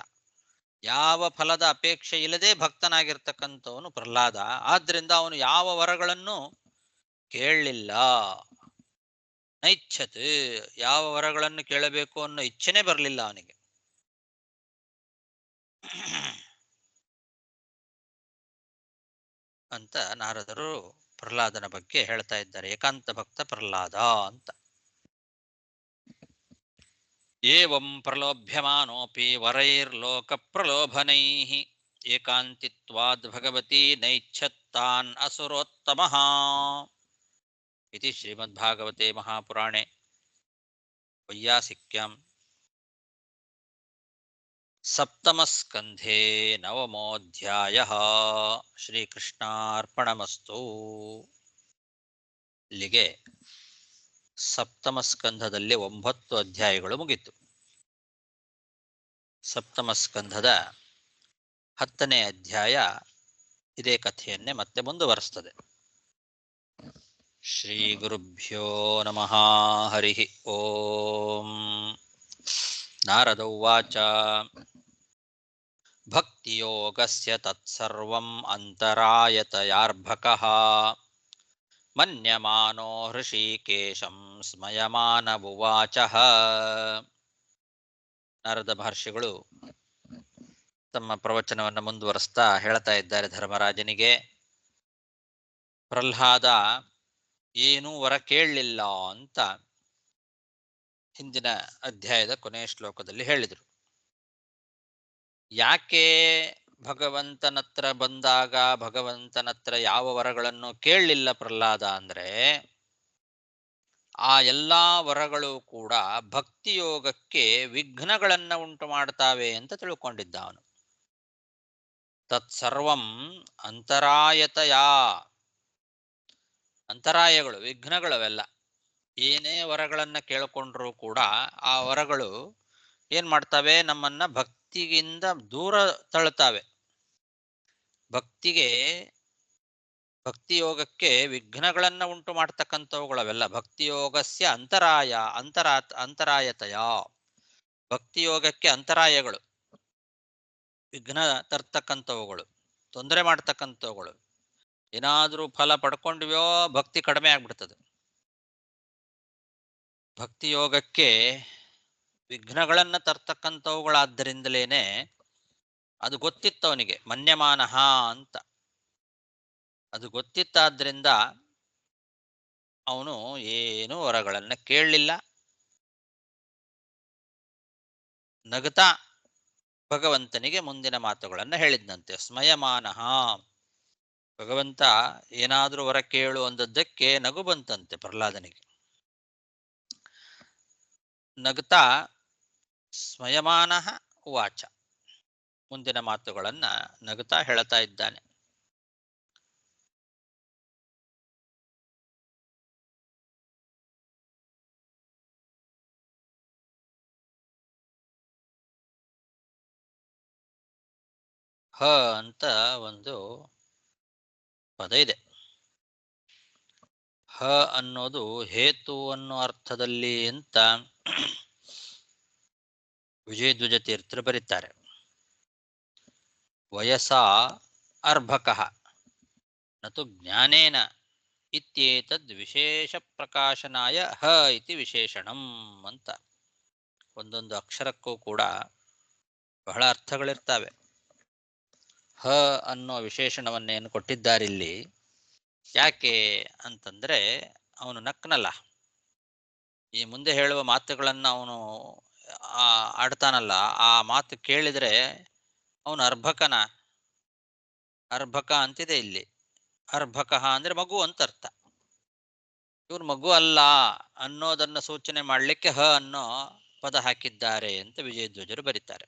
S1: ಯಾವ ಫಲದ ಅಪೇಕ್ಷೆ ಇಲ್ಲದೆ ಭಕ್ತನಾಗಿರ್ತಕ್ಕಂಥವನು ಪ್ರಹ್ಲಾದ. ಆದ್ರಿಂದ ಅವನು ಯಾವ ವರಗಳನ್ನು ಕೇಳಲಿಲ್ಲ. ನೈಚ್ಛತ್, ಯಾವ ವರಗಳನ್ನು ಕೇಳಬೇಕು ಅನ್ನೋ ಇಚ್ಛೆನೇ ಬರಲಿಲ್ಲ ಅವನಿಗೆ. ಅಂತ ನಾರದರು ಪ್ರಹ್ಲಾದನ ಬಗ್ಗೆ ಹೇಳ್ತಾ ಇದ್ದಾರೆ. ಏಕಾಂತ ಭಕ್ತ ಪ್ರಹ್ಲಾದ ಅಂತ. ಏವಂ ಪ್ರಲೋಭ್ಯಮಾನೋಪಿ ವರೈರ್ಲೋಕ ಪ್ರಲೋಭನೈಃ ಏಕಾಂತಿತ್ವಾದ್ ಭಗವತಿ ನೈಚ್ಛತ್ತಾನ್ ಅಸುರೋತ್ತಮಃ ಇತಿ ಶ್ರೀಮದ್ಭಾಗವತೆ ಮಹಾಪುರಾಣೆ ವೈಯಾಸಿಕ್ಯಾಂ ಸಪ್ತಮಸ್ಕಂಧೇ ನವಮೋಧ್ಯಾಯಃ. ಶ್ರೀಕೃಷ್ಣಾರ್ಪಣಮಸ್ತು. ಇಲ್ಲಿಗೆ ಸಪ್ತಮಸ್ಕಂಧದಲ್ಲಿ 9 ಅಧ್ಯಾಯಗಳು ಮುಗಿತು. ಸಪ್ತಮಸ್ಕಂಧದ 10ನೇ ಅಧ್ಯಾಯ ಇದೇ ಕಥೆಯನ್ನೇ ಮತ್ತೆ ಮುಂದುವರಿಸ್ತದೆ. ಶ್ರೀ ಗುರುಭ್ಯೋ ನಮಃ. ಹರಿ ಓಂ. ನಾರದ ಉವಾಚ ಭಕ್ತಿಯೋಗಸ್ಯ ತತ್ಸರ್ವಂ ಅಂತರಾಯತಯಾರ್ಭಕಃ ಮನ್ಯಮಾನೋ ಹೃಷೀಕೇಶಂ ಸ್ಮಯಮಾನವುವಾಚಃ. ನಾರದ ಮಹರ್ಷಿಗಳು ತಮ್ಮ ಪ್ರವಚನವನ್ನು ಮುಂದುವರಿಸ್ತಾ ಹೇಳ್ತಾ ಇದ್ದಾರೆ ಧರ್ಮರಾಜನಿಗೆ, ಪ್ರಹ್ಲಾದ ಏನೂ ವರ ಕೇಳಲಿಲ್ಲ ಅಂತ ಹಿಂದಿನ ಅಧ್ಯಾಯದ ಕೊನೆಯ ಶ್ಲೋಕದಲ್ಲಿ ಹೇಳಿದರು. ಯಾಕೆ ಭಗವಂತನತ್ರ ಬಂದಾಗ ಭಗವಂತನತ್ರ ಯಾವ ವರಗಳನ್ನು ಕೇಳಲಿಲ್ಲ ಪ್ರಹ್ಲಾದ ಅಂದ್ರೆ, ಆ ಎಲ್ಲಾ ವರಗಳು ಕೂಡ ಭಕ್ತಿಯೋಗಕ್ಕೆ ವಿಘ್ನಗಳನ್ನ ಉಂಟು ಮಾಡ್ತಾವೆ ಅಂತ ತಿಳ್ಕೊಂಡಿದ್ದ ಅವನು. ತತ್ಸರ್ವಂ ಅಂತರಾಯತಯಾ, ಅಂತರಾಯಗಳು, ವಿಘ್ನಗಳವೆಲ್ಲ. ಏನೇ ವರಗಳನ್ನ ಕೇಳಿಕೊಂಡ್ರೂ ಕೂಡ ಆ ವರಗಳು ಏನ್ ಮಾಡ್ತವೆ, ನಮ್ಮನ್ನ ಭಕ್ತಿಗಿಂದ ದೂರ ತಳ್ತಾವೆ. ಭಕ್ತಿಗೆ ಭಕ್ತಿ ಯೋಗಕ್ಕೆ ವಿಘ್ನಗಳನ್ನ ಉಂಟು ಮಾಡ್ತಕ್ಕಂಥವುಗಳವೆಲ್ಲ ಭಕ್ತಿಯೋಗಸ್ಯ ಅಂತರಾಯತಯ. ಭಕ್ತಿ ಯೋಗಕ್ಕೆ ಅಂತರಾಯಗಳು, ವಿಘ್ನ ತರ್ತಕ್ಕಂಥವುಗಳು, ತೊಂದರೆ ಮಾಡ್ತಕ್ಕಂಥವುಗಳು. ಏನಾದ್ರೂ ಫಲ ಪಡ್ಕೊಂಡ್ವ್ಯೋ ಭಕ್ತಿ ಕಡಿಮೆ ಆಗ್ಬಿಡ್ತದೆ. ಭಕ್ತಿ ಯೋಗಕ್ಕೆ ವಿಘ್ನಗಳನ್ನ ತರ್ತಕ್ಕಂಥವುಗಳಾದ್ದರಿಂದಲೇನೆ ಅದು ಗೊತ್ತಿತ್ತು ಅವನಿಗೆ, ಮನ್ಯಮಾನಃ ಅಂತ. ಅದು ಗೊತ್ತಿತ್ತಾದ್ರಿಂದ ಅವನು ಏನೂ ವರಗಳನ್ನ ಕೇಳಲಿಲ್ಲ. ನಗುತ್ತಾ ಭಗವಂತನಿಗೆ ಮುಂದಿನ ಮಾತುಗಳನ್ನ ಹೇಳಿದ್ನಂತೆ. ಸ್ಮಯಮಾನಃ, ಭಗವಂತ ಏನಾದ್ರೂ ವರ ಕೇಳು ಅಂದದ್ದಕ್ಕೆ ನಗು ಬಂತಂತೆ ಪ್ರಹ್ಲಾದನಿಗೆ. ನಗುತ್ತಾ ಸ್ಮಯಮಾನಃ ಉವಾಚ, ಮುಂದಿನ ಮಾತುಗಳನ್ನ ನಗುತ್ತಾ ಹೇಳ್ತಾ ಇದ್ದಾನೆ. ಹ ಅಂತ ಒಂದು ಪದ ಇದೆ. ಹ ಅನ್ನೋದು ಹೇತು ಅನ್ನೋ ಅರ್ಥದಲ್ಲಿ ಅಂತ ವಿಜಯಧ್ವಜ ತೀರ್ಥರು ಬರೀತಾರೆ. ವಯಸಾ ಅರ್ಭಕಃ ನತು ಜ್ಞಾನೇನ ಇತ್ಯೇತದ್ ವಿಶೇಷ ಪ್ರಕಾಶನಾಯ ಹ ಇತಿ ವಿಶೇಷಣಂ ಅಂತ. ಒಂದೊಂದು ಅಕ್ಷರಕ್ಕೂ ಕೂಡ ಬಹಳ ಅರ್ಥಗಳಿರ್ತವೆ. ಹ ಅನ್ನೋ ವಿಶೇಷಣವನ್ನೇನು ಕೊಟ್ಟಿದ್ದಾರಿಲ್ಲಿ, ಯಾಕೆ ಅಂತಂದ್ರೆ ಅವನು ನಕ್ನಲ್ಲ. ಈ ಮುಂದೆ ಹೇಳುವ ಮಾತುಗಳನ್ನ ಅವನು ಆಡ್ತಾನಲ್ಲ, ಆ ಮಾತು ಕೇಳಿದ್ರೆ ಅವನು ಅರ್ಭಕನ. ಅರ್ಭಕ ಅಂತಿದೆ ಇಲ್ಲಿ. ಅರ್ಭಕಃ ಅಂದ್ರೆ ಮಗು ಅಂತ ಅರ್ಥ. ಇವ್ರು ಮಗು ಅಲ್ಲ ಅನ್ನೋದನ್ನ ಸೂಚನೆ ಮಾಡಲಿಕ್ಕೆ ಹ ಅನ್ನೋ ಪದ ಹಾಕಿದ್ದಾರೆ ಅಂತ ವಿಜಯಧ್ವಜರು ಬರೀತಾರೆ.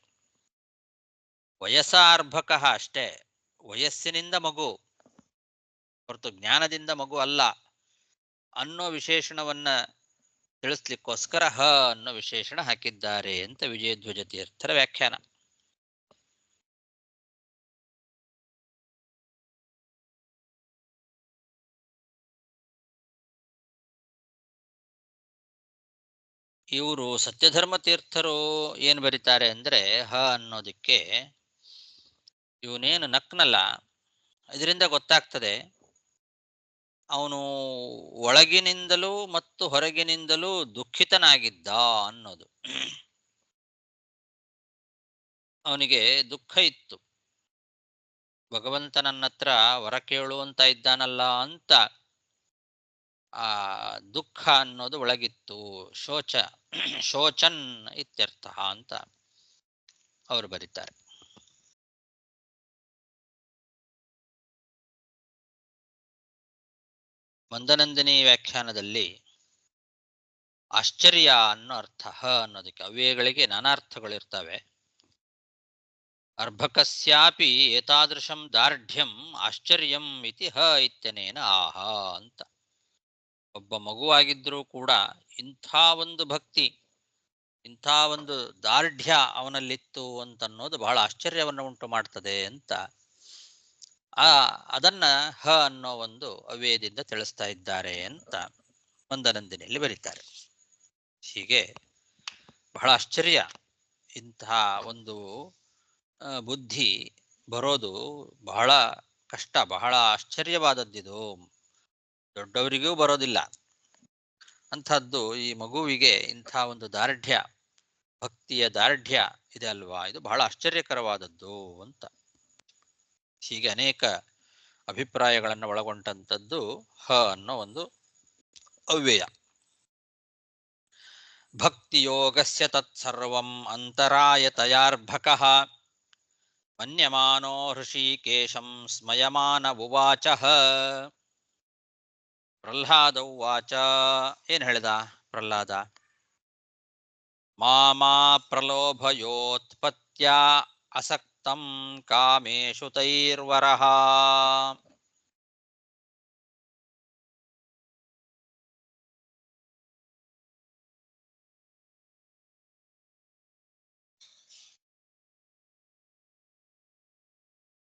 S1: ವಯಸ್ಸಾರ್ಭಕಃ ಅಷ್ಟೇ, ವಯಸ್ಸಿನಿಂದ ಮಗು ಹೊರತು ಜ್ಞಾನದಿಂದ ಮಗು ಅಲ್ಲ ಅನ್ನೋ ವಿಶೇಷಣವನ್ನ ತಿಳಿಸ್ಲಿಕ್ಕೋಸ್ಕರ ಹ ಅನ್ನೋ ವಿಶೇಷಣ ಹಾಕಿದ್ದಾರೆ ಅಂತ ವಿಜಯಧ್ವಜ ತೀರ್ಥರ ವ್ಯಾಖ್ಯಾನ. ಇವರು ಸತ್ಯಧರ್ಮ ತೀರ್ಥರು ಏನ್ ಬರೀತಾರೆ ಅಂದ್ರೆ ಹ ಅನ್ನೋದಕ್ಕೆ, ಇವನೇನು ನಕ್ನಲ್ಲ, ಇದರಿಂದ ಗೊತ್ತಾಗ್ತದೆ ಅವನು ಒಳಗಿನಿಂದಲೂ ಮತ್ತು ಹೊರಗಿನಿಂದಲೂ ದುಃಖಿತನಾಗಿದ್ದ ಅನ್ನೋದು. ಅವನಿಗೆ ದುಃಖ ಇತ್ತು, ಭಗವಂತನನ್ನತ್ರ ವರ ಕೇಳು ಅಂತ ಇದ್ದಾನಲ್ಲ ಅಂತ ಆ ದುಃಖ ಅನ್ನೋದು ಒಳಗಿತ್ತು. ಶೋಚನ್ ಇತ್ಯರ್ಥ ಅಂತ ಅವರು ಬರೀತಾರೆ. ಮಂದನಂದಿನಿ ವ್ಯಾಖ್ಯಾನದಲ್ಲಿ ಆಶ್ಚರ್ಯ ಅನ್ನೋ ಅರ್ಥ ಹ ಅನ್ನೋದಕ್ಕೆ. ಅವ್ಯಯಗಳಿಗೆ ನಾನಾರ್ಥಗಳಿರ್ತವೆ. ಅರ್ಭಕಸ್ಯಾಪಿ ಏತಾದೃಶಂ ದಾರ್ಢ್ಯಂ ಆಶ್ಚರ್ಯಂ ಇತಿ ಹ ಇತ್ಯನೇನ ಆಹ ಅಂತ. ಒಬ್ಬ ಮಗುವಾಗಿದ್ರೂ ಕೂಡ ಇಂಥ ಒಂದು ಭಕ್ತಿ, ಇಂಥ ಒಂದು ದಾರ್ಢ್ಯ ಅವನಲ್ಲಿತ್ತು ಅಂತನ್ನೋದು ಬಹಳ ಆಶ್ಚರ್ಯವನ್ನು ಉಂಟು ಮಾಡ್ತದೆ ಅಂತ ಅದನ್ನ ಹ ಅನ್ನೋ ಒಂದು ಅವ್ಯಯದಿಂದ ತಿಳಿಸ್ತಾ ಇದ್ದಾರೆ ಅಂತ ಮಂದನಂದಿನಿಯಲ್ಲಿ ಬರೀತಾರೆ. ಹೀಗೆ ಬಹಳ ಆಶ್ಚರ್ಯ, ಇಂತಹ ಒಂದು ಬುದ್ಧಿ ಬರೋದು ಬಹಳ ಕಷ್ಟ, ಬಹಳ ಆಶ್ಚರ್ಯವಾದದ್ದಿದು, ದೊಡ್ಡವರಿಗೂ ಬರೋದಿಲ್ಲ. ಅಂಥದ್ದು ಈ ಮಗುವಿಗೆ ಇಂಥ ಒಂದು ದಾರ್ಢ್ಯ, ಭಕ್ತಿಯ ದಾರ್ಢ್ಯ ಇದೆ ಅಲ್ವಾ, ಇದು ಬಹಳ ಆಶ್ಚರ್ಯಕರವಾದದ್ದು ಅಂತ. ಹೀಗೆ ಅನೇಕ ಅಭಿಪ್ರಾಯಗಳನ್ನು ಒಳಗೊಂಡಂಥದ್ದು ಹ ಅನ್ನೋ ಒಂದು ಅವ್ಯಯ. ಭಕ್ತಿಯೋಗಸ್ಯ ತತ್ಸರ್ವಂ ಅಂತರಾಯತಯಾರ್ಭಕಃ ಮನ್ಯಮಾನೋ ಹೃಷೀಕೇಶಂ ಸ್ಮಯಮಾನ ಉವಾಚ. ಪ್ರಹ್ಲಾದ ಉವಾಚ, ಏನ್ ಹೇಳಿದ ಪ್ರಹ್ಲಾದ? ಮಾಮಾ ಪ್ರಲೋಭಯೋತ್ಪತ್ತ್ಯಾ ಅಸಕ್ತಂ ಕಾಮೇಶು ತೈರ್ವರಃ.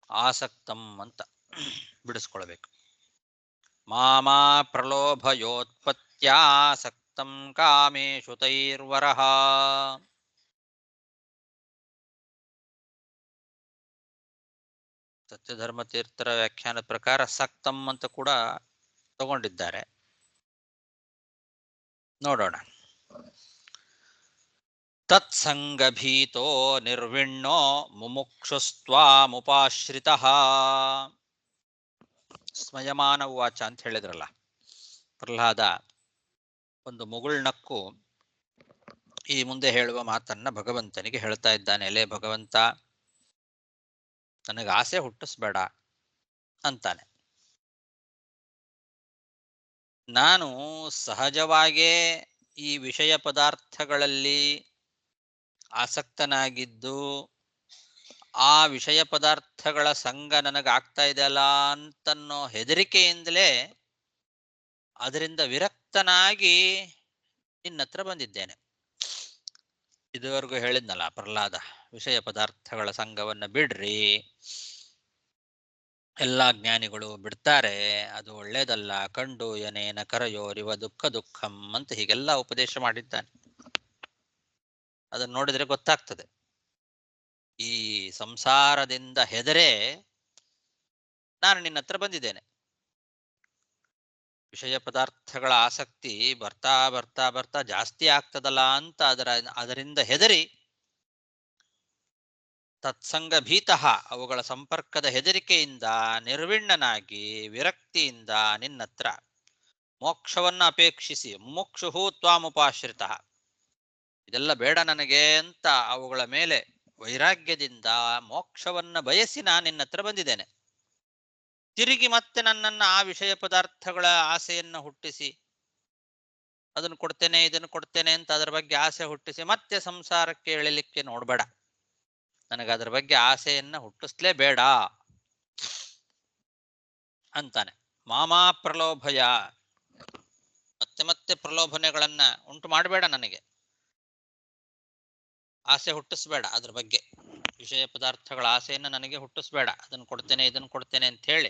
S1: ಆಸಕ್ತಂ ಅಂತ ಬಿಡಿಸ್ಕೊಳ್ಬೇಕು. ಮಾಮಾ ಪ್ರಲೋಭಯೋತ್ಪತ್ತ್ಯಾಸಕ್ತಂ ಕಾಮೇಷು ತೈರ್ವರಃ. ಸತ್ಯಧರ್ಮ ತೀರ್ಥರ ವ್ಯಾಖ್ಯಾನದ ಪ್ರಕಾರ ಸಕ್ತಂ ಅಂತ ಕೂಡ ತಗೊಂಡಿದ್ದಾರೆ. ನೋಡೋಣ. ತತ್ಸಂಗಭೀತೋ ನಿರ್ವಿಣ್ಣೋ ಮುಮುಕ್ಷುಸ್ತ್ವಾಮುಪಾಶ್ರಿತಃ. ಸ್ಮಯಮಾನ ಉವಾಚ ಅಂತ ಹೇಳಿದ್ರಲ್ಲ, ಪ್ರಹ್ಲಾದ ಒಂದು ಮುಗುಳ್ನಕ್ಕು ಈ ಮುಂದೆ ಹೇಳುವ ಮಾತನ್ನ ಭಗವಂತನಿಗೆ ಹೇಳ್ತಾ ಇದ್ದಾನೆ. ಎಲೆ ಭಗವಂತ, ನನಗೆ ಆಸೆ ಹುಟ್ಟಿಸ್ಬೇಡ ಅಂತಾನೆ. ನಾನು ಸಹಜವಾಗೇ ಈ ವಿಷಯ ಪದಾರ್ಥಗಳಲ್ಲಿ ಆಸಕ್ತನಾಗಿದ್ದು ಆ ವಿಷಯ ಪದಾರ್ಥಗಳ ಸಂಘ ನನಗಾಗ್ತಾ ಇದೆಯಲ್ಲ ಅಂತನ್ನೋ ಹೆದರಿಕೆಯಿಂದಲೇ ಅದರಿಂದ ವಿರಕ್ತನಾಗಿ ನಿನ್ನತ್ರ ಬಂದಿದ್ದೇನೆ. ಇದುವರೆಗೂ ಹೇಳಿದ್ನಲ್ಲ ಪ್ರಹ್ಲಾದ, ವಿಷಯ ಪದಾರ್ಥಗಳ ಸಂಘವನ್ನ ಬಿಡ್ರಿ, ಎಲ್ಲಾ ಜ್ಞಾನಿಗಳು ಬಿಡ್ತಾರೆ, ಅದು ಒಳ್ಳೇದಲ್ಲ, ಕಂಡು ಯನೇನ ಕರೆಯೋರಿವ ದುಃಖ ದುಃಖಂ ಅಂತ ಹೀಗೆಲ್ಲ ಉಪದೇಶ ಮಾಡಿದ್ದಾನೆ. ಅದನ್ನ ನೋಡಿದ್ರೆ ಗೊತ್ತಾಗ್ತದೆ. ಈ ಸಂಸಾರದಿಂದ ಹೆದರೇ ನಾನು ನಿನ್ನ ಹತ್ರ ಬಂದಿದ್ದೇನೆ. ವಿಷಯ ಪದಾರ್ಥಗಳ ಆಸಕ್ತಿ ಬರ್ತಾ ಬರ್ತಾ ಬರ್ತಾ ಜಾಸ್ತಿ ಆಗ್ತದಲ್ಲ ಅಂತ ಅದರಿಂದ ಹೆದರಿ ತತ್ಸಂಗ ಭೀತಃ, ಅವುಗಳ ಸಂಪರ್ಕದ ಹೆದರಿಕೆಯಿಂದ ನಿರ್ವಿಣ್ಣನಾಗಿ ವಿರಕ್ತಿಯಿಂದ ನಿನ್ನತ್ರ ಮೋಕ್ಷವನ್ನ ಅಪೇಕ್ಷಿಸಿ ಮುಮುಕ್ಷುಹು ತ್ವಾಮುಪಾಶ್ರಿತ, ಇದೆಲ್ಲ ಬೇಡ ನನಗೆ ಅಂತ ಅವುಗಳ ಮೇಲೆ ವೈರಾಗ್ಯದಿಂದ ಮೋಕ್ಷವನ್ನ ಬಯಸಿ ನಾನು ನಿನ್ನತ್ರ ಬಂದಿದ್ದೇನೆ. ತಿರುಗಿ ಮತ್ತೆ ನನ್ನನ್ನ ಆ ವಿಷಯ ಪದಾರ್ಥಗಳ ಆಸೆಯನ್ನ ಹುಟ್ಟಿಸಿ ಅದನ್ನು ಕೊಡ್ತೇನೆ ಇದನ್ನು ಕೊಡ್ತೇನೆ ಅಂತ ಅದರ ಬಗ್ಗೆ ಆಸೆ ಹುಟ್ಟಿಸಿ ಮತ್ತೆ ಸಂಸಾರಕ್ಕೆ ಎಳಿಲಿಕ್ಕೆ ನೋಡ್ಬೇಡ. ನನಗೆ ಅದರ ಬಗ್ಗೆ ಆಸೆಯನ್ನ ಹುಟ್ಟಿಸ್ಲೇ ಬೇಡ ಅಂತಾನೆ. ಮಾಮಾ ಪ್ರಲೋಭಯ, ಮತ್ತೆ ಮತ್ತೆ ಪ್ರಲೋಭನೆಗಳನ್ನ ಉಂಟು ಮಾಡಬೇಡ, ನನಗೆ ಆಸೆ ಹುಟ್ಟಿಸ್ಬೇಡ. ಅದ್ರ ಬಗ್ಗೆ ವಿಷಯ ಪದಾರ್ಥಗಳ ಆಸೆಯನ್ನ ನನಗೆ ಹುಟ್ಟಿಸ್ಬೇಡ. ಅದನ್ನು ಕೊಡ್ತೇನೆ ಇದನ್ನು ಕೊಡ್ತೇನೆ ಅಂತ ಹೇಳಿ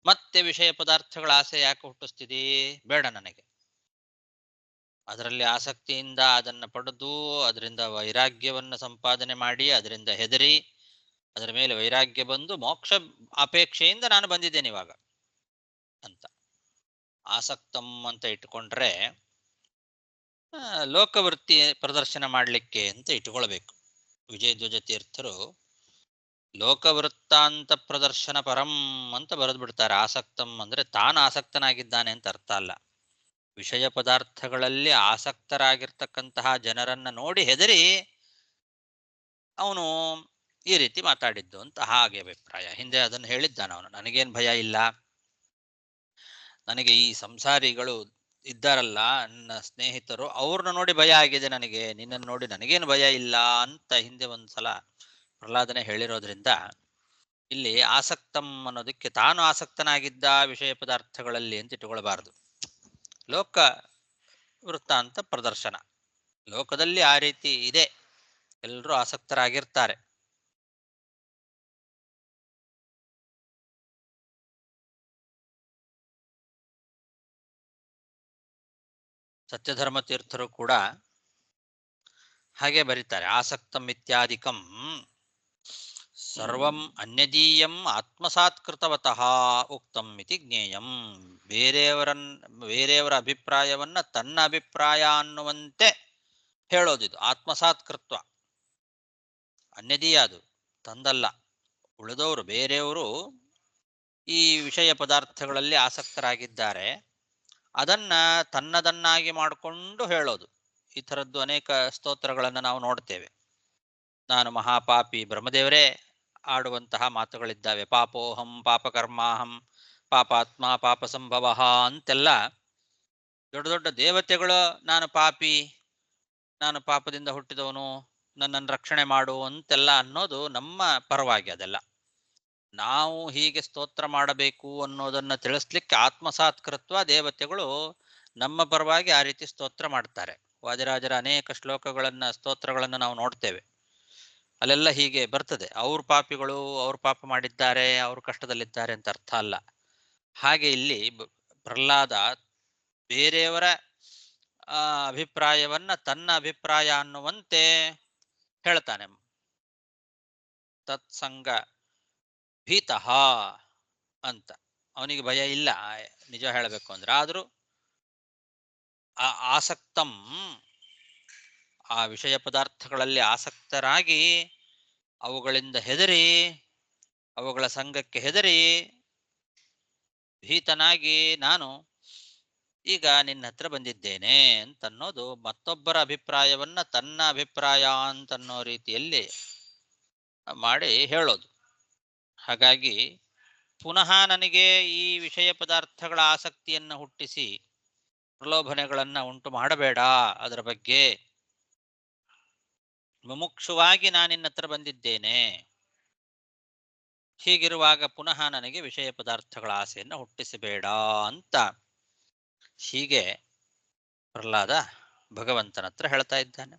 S1: ಮತ್ತೆ ವಿಷಯ ಪದಾರ್ಥಗಳ ಆಸೆ ಯಾಕೆ ಹುಟ್ಟಿಸ್ತಿದೀ? ಬೇಡ ನನಗೆ. ಅದರಲ್ಲಿ ಆಸಕ್ತಿಯಿಂದ ಅದನ್ನ ಪಡೆದು ಅದರಿಂದ ವೈರಾಗ್ಯವನ್ನ ಸಂಪಾದನೆ ಮಾಡಿ ಅದರಿಂದ ಹೆದರಿ ಅದರ ಮೇಲೆ ವೈರಾಗ್ಯ ಬಂದು ಮೋಕ್ಷ ಅಪೇಕ್ಷೆಯಿಂದ ನಾನು ಬಂದಿದ್ದೇನೆ ಇವಾಗ ಅಂತ. ಆಸಕ್ತಂ ಅಂತ ಇಟ್ಕೊಂಡ್ರೆ ಲೋಕವೃತ್ತಿ ಪ್ರದರ್ಶನ ಮಾಡಲಿಕ್ಕೆ ಅಂತ ಇಟ್ಕೊಳ್ಬೇಕು. ವಿಜಯಧ್ವಜ ತೀರ್ಥರು ಲೋಕವೃತ್ತಾಂತ ಪ್ರದರ್ಶನ ಪರಂ ಅಂತ ಬರೆದು ಬಿಡ್ತಾರೆ. ಆಸಕ್ತಂ ಅಂದ್ರೆ ತಾನು ಆಸಕ್ತನಾಗಿದ್ದಾನೆ ಅಂತ ಅರ್ಥ ಅಲ್ಲ. ವಿಷಯ ಪದಾರ್ಥಗಳಲ್ಲಿ ಆಸಕ್ತರಾಗಿರ್ತಕ್ಕಂತಹ ಜನರನ್ನ ನೋಡಿ ಹೆದರಿ ಅವನು ಈ ರೀತಿ ಮಾತಾಡಿದ್ದು ಅಂತ ಹಾಗೆ ಅಭಿಪ್ರಾಯ. ಹಿಂದೆ ಅದನ್ನು ಹೇಳಿದ್ದಾನ ಅವನು. ನನಗೇನು ಭಯ ಇಲ್ಲ, ನನಗೆ ಈ ಸಂಸಾರಿಗಳು ಇದ್ದಾರಲ್ಲ ನನ್ನ ಸ್ನೇಹಿತರು, ಅವ್ರನ್ನ ನೋಡಿ ಭಯ ಆಗಿದೆ ನನಗೆ, ನಿನ್ನನ್ನು ನೋಡಿ ನನಗೇನು ಭಯ ಇಲ್ಲ ಅಂತ ಹಿಂದೆ ಒಂದ್ಸಲ ಪ್ರಹ್ಲಾದನೆ ಹೇಳಿರೋದ್ರಿಂದ ಇಲ್ಲಿ ಆಸಕ್ತಂ ಅನ್ನೋದಕ್ಕೆ ತಾನು ಆಸಕ್ತನಾಗಿದ್ದ ವಿಷಯ ಪದಾರ್ಥಗಳಲ್ಲಿ ಅಂತ ಇಟ್ಟುಕೊಳ್ಬಾರ್ದು. ಲೋಕ ವೃತ್ತಾಂತ ಪ್ರದರ್ಶನ, ಲೋಕದಲ್ಲಿ ಆ ರೀತಿ ಇದೆ, ಎಲ್ಲರೂ ಆಸಕ್ತರಾಗಿರ್ತಾರೆ. ಸತ್ಯಧರ್ಮ ತೀರ್ಥರು ಕೂಡ ಹಾಗೆ ಬರೀತಾರೆ. ಆಸಕ್ತಂ ಇತ್ಯಾದಿಕಂ ಸರ್ವಂ ಅನ್ಯದೀಯಂ ಆತ್ಮಸಾತ್ಕೃತವತಃ ಉಕ್ತಂ ಇತಿ ಜ್ಞೇಯಂ. ಬೇರೆಯವರ ಅಭಿಪ್ರಾಯವನ್ನ ತನ್ನ ಅಭಿಪ್ರಾಯ ಅನ್ನುವಂತೆ ಹೇಳೋದಿದು ಆತ್ಮಸಾತ್ಕೃತ್ವ. ಅನ್ಯದೀಯ, ಅದು ತಂದಲ್ಲ. ಉಳಿದವರು ಬೇರೆಯವರು ಈ ವಿಷಯ ಪದಾರ್ಥಗಳಲ್ಲಿ ಆಸಕ್ತರಾಗಿದ್ದಾರೆ, ಅದನ್ನ ತನ್ನದನ್ನಾಗಿ ಮಾಡಿಕೊಂಡು ಹೇಳೋದು. ಈ ಥರದ್ದು ಅನೇಕ ಸ್ತೋತ್ರಗಳನ್ನು ನಾವು ನೋಡ್ತೇವೆ. ನಾನು ಮಹಾಪಾಪಿ, ಬ್ರಹ್ಮದೇವರೇ ಆಡುವಂತಹ ಮಾತುಗಳಿದ್ದಾವೆ. ಪಾಪೋಹಂ ಪಾಪಕರ್ಮಾಹಂ ಪಾಪಾತ್ಮ ಪಾಪ ಸಂಭವ ಅಂತೆಲ್ಲ ದೊಡ್ಡ ದೊಡ್ಡ ದೇವತೆಗಳು ನಾನು ಪಾಪಿ, ನಾನು ಪಾಪದಿಂದ ಹುಟ್ಟಿದವನು, ನನ್ನನ್ನು ರಕ್ಷಣೆ ಮಾಡು ಅಂತೆಲ್ಲ ಅನ್ನೋದು ನಮ್ಮ ಪರವಾಗಿ. ಅದೆಲ್ಲ ನಾವು ಹೀಗೆ ಸ್ತೋತ್ರ ಮಾಡಬೇಕು ಅನ್ನೋದನ್ನ ತಿಳಿಸ್ಲಿಕ್ಕೆ ಆತ್ಮಸಾತ್ಕೃತ್ವ ದೇವತೆಗಳು ನಮ್ಮ ಪರವಾಗಿ ಆ ರೀತಿ ಸ್ತೋತ್ರ ಮಾಡ್ತಾರೆ. ವಾದಿರಾಜರ ಅನೇಕ ಶ್ಲೋಕಗಳನ್ನ ಸ್ತೋತ್ರಗಳನ್ನ ನಾವು ನೋಡ್ತೇವೆ. ಅಲ್ಲೆಲ್ಲ ಹೀಗೆ ಬರ್ತದೆ. ಅವ್ರ ಪಾಪಿಗಳು, ಅವ್ರು ಪಾಪ ಮಾಡಿದ್ದಾರೆ, ಅವ್ರ ಕಷ್ಟದಲ್ಲಿದ್ದಾರೆ ಅಂತ ಅರ್ಥ ಅಲ್ಲ. ಹಾಗೆ ಇಲ್ಲಿ ಪ್ರಹ್ಲಾದ ಬೇರೆಯವರ ಅಭಿಪ್ರಾಯವನ್ನ ತನ್ನ ಅಭಿಪ್ರಾಯ ಅನ್ನುವಂತೆ ಹೇಳ್ತಾನೆ. ತತ್ಸಂಗ ಭೀತಃ ಅಂತ. ಅವನಿಗೆ ಭಯ ಇಲ್ಲ ನಿಜ ಹೇಳಬೇಕು ಅಂದ್ರೆ. ಆದರೂ ಆಸಕ್ತಂ, ಆ ವಿಷಯ ಪದಾರ್ಥಗಳಲ್ಲಿ ಆಸಕ್ತರಾಗಿ ಅವುಗಳಿಂದ ಹೆದರಿ, ಅವುಗಳ ಸಂಘಕ್ಕೆ ಹೆದರಿ ಭೀತನಾಗಿ ನಾನು ಈಗ ನಿನ್ನ ಹತ್ರ ಬಂದಿದ್ದೇನೆ ಅಂತನ್ನೋದು ಮತ್ತೊಬ್ಬರ ಅಭಿಪ್ರಾಯವನ್ನ ತನ್ನ ಅಭಿಪ್ರಾಯ ಅಂತನ್ನೋ ರೀತಿಯಲ್ಲಿ ಮಾಡಿ ಹೇಳೋದು. ಹಾಗಾಗಿ ಪುನಃ ನನಗೆ ಈ ವಿಷಯ ಪದಾರ್ಥಗಳ ಆಸಕ್ತಿಯನ್ನು ಹುಟ್ಟಿಸಿ ಪ್ರಲೋಭನೆಗಳನ್ನ ಉಂಟು ಮಾಡಬೇಡ, ಅದರ ಬಗ್ಗೆ ಮುಮುಕ್ಷುವಾಗಿ ನಾನಿನ್ನ ಹತ್ರ ಬಂದಿದ್ದೇನೆ. ಹೀಗಿರುವಾಗ ಪುನಃ ನನಗೆ ವಿಷಯ ಪದಾರ್ಥಗಳ ಆಸೆಯನ್ನು ಹುಟ್ಟಿಸಬೇಡ ಅಂತ ಹೀಗೆ ಪ್ರಹ್ಲಾದ ಭಗವಂತನ ಹತ್ರ ಹೇಳ್ತಾ ಇದ್ದಾನೆ.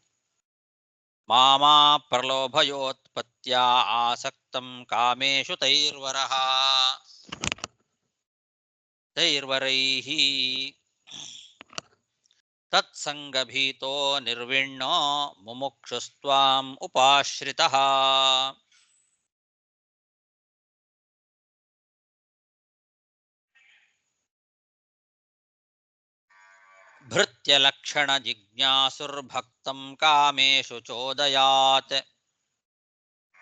S1: ಮಾಮಾ ಪ್ರಲೋಭಯೋತ್ಪತ್ಯ ಆಸಕ್ತಂ ಕಾಮೇಶು ತೈರ್ವರಃ ತೈರ್ವರೈಹಿ ತತ್ಸಂಗಭೀತೋ ನಿರ್ವಿಣ್ಣೋ ಮುಮುಕ್ಷುಸ್ತ್ವಾಂ ಉಪಾಶ್ರಿತಃ. ಭೃತ್ಯಲಕ್ಷಣ ಜಿಜ್ಞಾಸುರ್ಭಕ್ತಂ ಕಾಮೇಶು ಚೋದಯಾತ್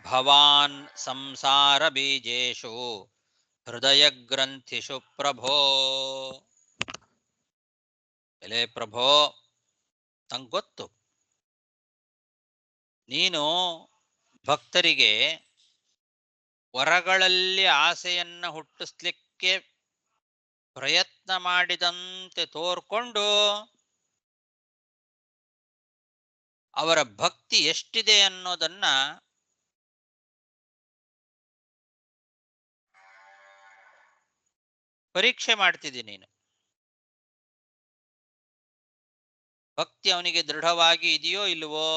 S1: ಭವಾನ್ ಸಂಸಾರ ಬೀಜೇಶು ಹೃದಯ ಗ್ರಂಥಿಷು ಪ್ರಭೋ. ಎಲೆ ಪ್ರಭೋ, ನಂಗೊತ್ತು ನೀನು ಭಕ್ತರಿಗೆ ವರಗಳಲ್ಲಿ ಆಸೆಯನ್ನ ಹುಟ್ಟಿಸ್ಲಿಕ್ಕೆ ಪ್ರಯತ್ನ ಮಾಡಿದಂತೆ ತೋರ್ಕೊಂಡು ಅವರ ಭಕ್ತಿ ಎಷ್ಟಿದೆ ಅನ್ನೋದನ್ನ ಪರೀಕ್ಷೆ ಮಾಡ್ತಿದ್ದೀನಿ. ನೀನು ಭಕ್ತಿ ಅವನಿಗೆ ದೃಢವಾಗಿ ಇದೆಯೋ ಇಲ್ವೋ